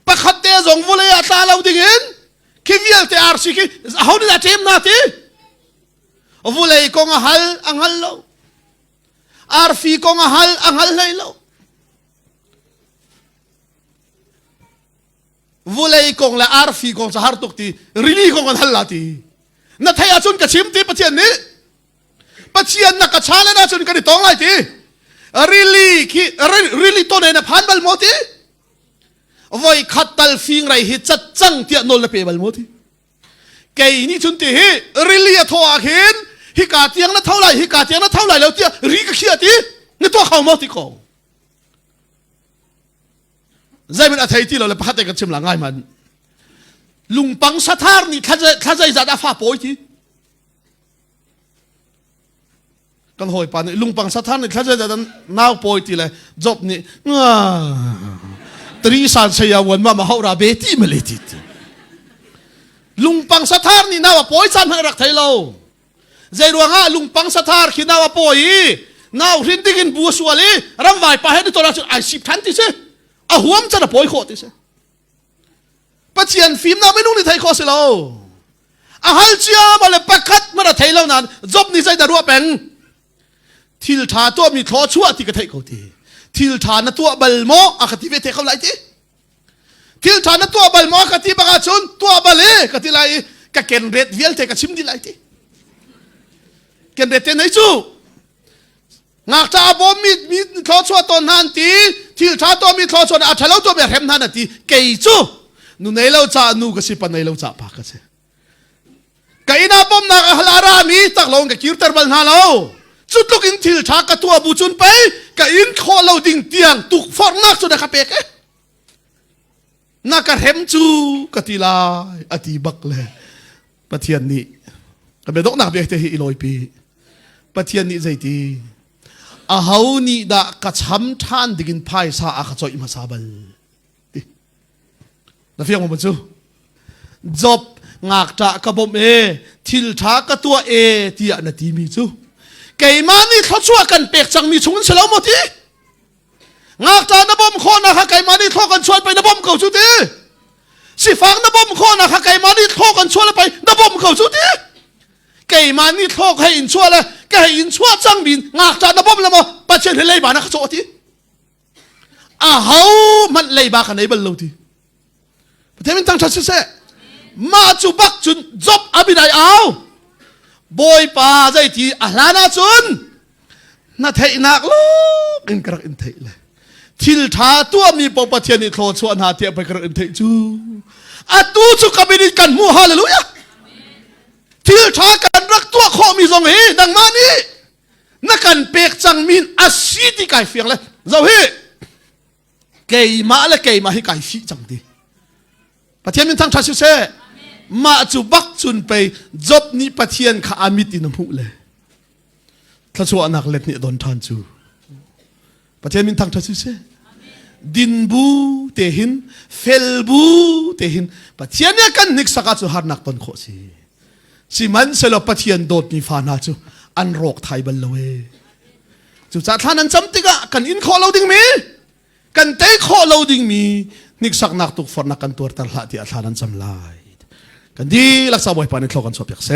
ปะขัดเตะจงวุเลยอัตาเราดิ่งคิดยาลเตอาร์ฟิกีเขานี่จะเต็มนาทีวุเลยกงฮัลอังฮัลเราอาร์ฟิกงฮัลอังฮัลเลยเราวุเลยกงและอาร์ฟีกงสหรัฐตุกตีรีลีกงกันฮัลลาตีนัทให้อาจุนกระชิมตีปะเทียนนี้ปะเทียนนักกระชาเลนะจุนกันที่ตองไอตีรีลีตัวไหนนะพันบัลโมตีไว้ขัดตัลฟิงไรฮิจัดจังเตียนนลเปบัลโมตีเกยนี่จุนตีฮีรีลีทว่าเห็นฮิกาเตียงนั้นเท่าไรฮิกาเตียงนั้นเท่าไรแล้วเตียรีก็เขียตีนี่ตัวเขาโมตีกงใจมันอะไรที่เราเลยพัดแต่กันชิมหลังง่ายมันลุงปังสะทารนี่ถ้าใจจะได้ฟ้าป่วยที่กันหอยปานนี่ลุงปังสะทารนี่ถ้าใจจะได้น่าวป่วยที่เลยจบนี่ตรีสันเสียวันมาเขาราเบตี้มาเลยที่ลุงปังสะทารนี่น่าวป่วยสันให้รักไทยเราใจรัวง่าลุงปังสะทารขี้น่าวป่วยน่าวรินดิกินบัวสวลีรำไหวไปให้ตัวเราจุดไอสิบทันที่เช่อาหัวมันจะน่ะป่วยโคตรสิปัจเจียนฟิล์มน่ะไม่นุ่งในไทยโคตรสิเราอาฮัลเจียมาเลยปักขัดมาในไทยเรานั้นจบนี่ใจดารัวเป็นทิลทาตัวมีทอชั่วที่กระเทยเขาทีทิลทานะตัวบัลโมอคติเวทเขาไหลทีทิลทานะตัวบัลโมอคติบักชุนตัวบัลเล่กติไหลกะเกนเรดเวลเทกะชิมดีไหลทีเกนเรดเทนไหนจูงักจะอาบอมมีทอชั่วตอนนั้นทีทิลทาตัวมีทอชั่วอาจจะเล่าตัวแบบเห็นนั่นทีเกยจูนูในเราจะนูก็สิปันในเราจะปากกันสิกอินาบอมนักฮลารามีตักลงกับคิวเตอร์บัลนาเราจุดลูกอินทิลชากตัวบุจุนไปกับอินคอเราดิ่งเตียงตุกฟอร์นักสุดนะครับเอกนักเห็มจูกติลายอติบักเลยปะเทียนนี้ก็เป็นดอกนักเบียดที่อิลอยปีปะเทียนนี้ใจดีอาหาวนี่ดะกัดช้ำท่านดิ่งพายสาอาขจอยมาซาบัลนะเฟียงมันจูจบงักจะกระบอกทิลชากตัวที่อันนั้นที่มีจูเกยมานี่เขาช่วยกันเปียกจังมีชุนเสลาหมดทีงักจะนับบอมโคนะค่ะเกยมานี่เขากันช่วยไปนับบอมเก่าชุดทีสิฟังนับบอมโคนะค่ะเกยมานี่เขากันช่วยไปนับบอมเก่าชุดทีเกยมานี่เขาให้อินช่วยเลยก็ให้อินช่วยจังบินงักจะนับบอมแล้วมั้งปัจเจกให้เลยบ้านะเขาโจทีอาเฮามันเลยบ้ากันไหนบัลลูทีประเทศมันตั้งชัดเจนมาจูบักจุนจบอภินัยเอาบอยป่าใจที่อาลานาจุนน่าเทนักลูกอินกรักอินเทเลย ทิลท้าตัวมีปปะเทียนนี่โคลชวนหาเทียไปกระอื่นเทจูอาตูสุกบินิกันมูฮาเลลูยาทิลท้ากันรักตัวข้อมีทรงเฮดังมานี้นักกันเปกจังมินอาศีที่ไก่เฟียงเลยเจ้าเฮเกยมาและเกยมาให้ไก่ฟีจังดีปะเทียนมินทั้งชาชิเซมาจูบักจุนไปจบนี้ปะเทียนข้าอามิตินมุเลยถ้าชัวนักเล็ดนี่โดนทานจูปะเทียนมินทั้งชาชิเซดินบูเตหินเฟลบูเตหินปะเทียนเนี่ยกันนิกสักจูหานักต้นโคสีสิมันเสลปะเทียนโดดมีฟานาจูอันโรคไทยบัลเลจูจ่าท่านั้นจำติกะกันอินขอเราดิ้งมีกันเตะขอเราดิ้งมีนิกสักนักตุกฟอร์นักกันตัวตลาดที่ท่านั้นจำลายกันดีลักษณะบ่อยปานิทโลกันสอบอยากเส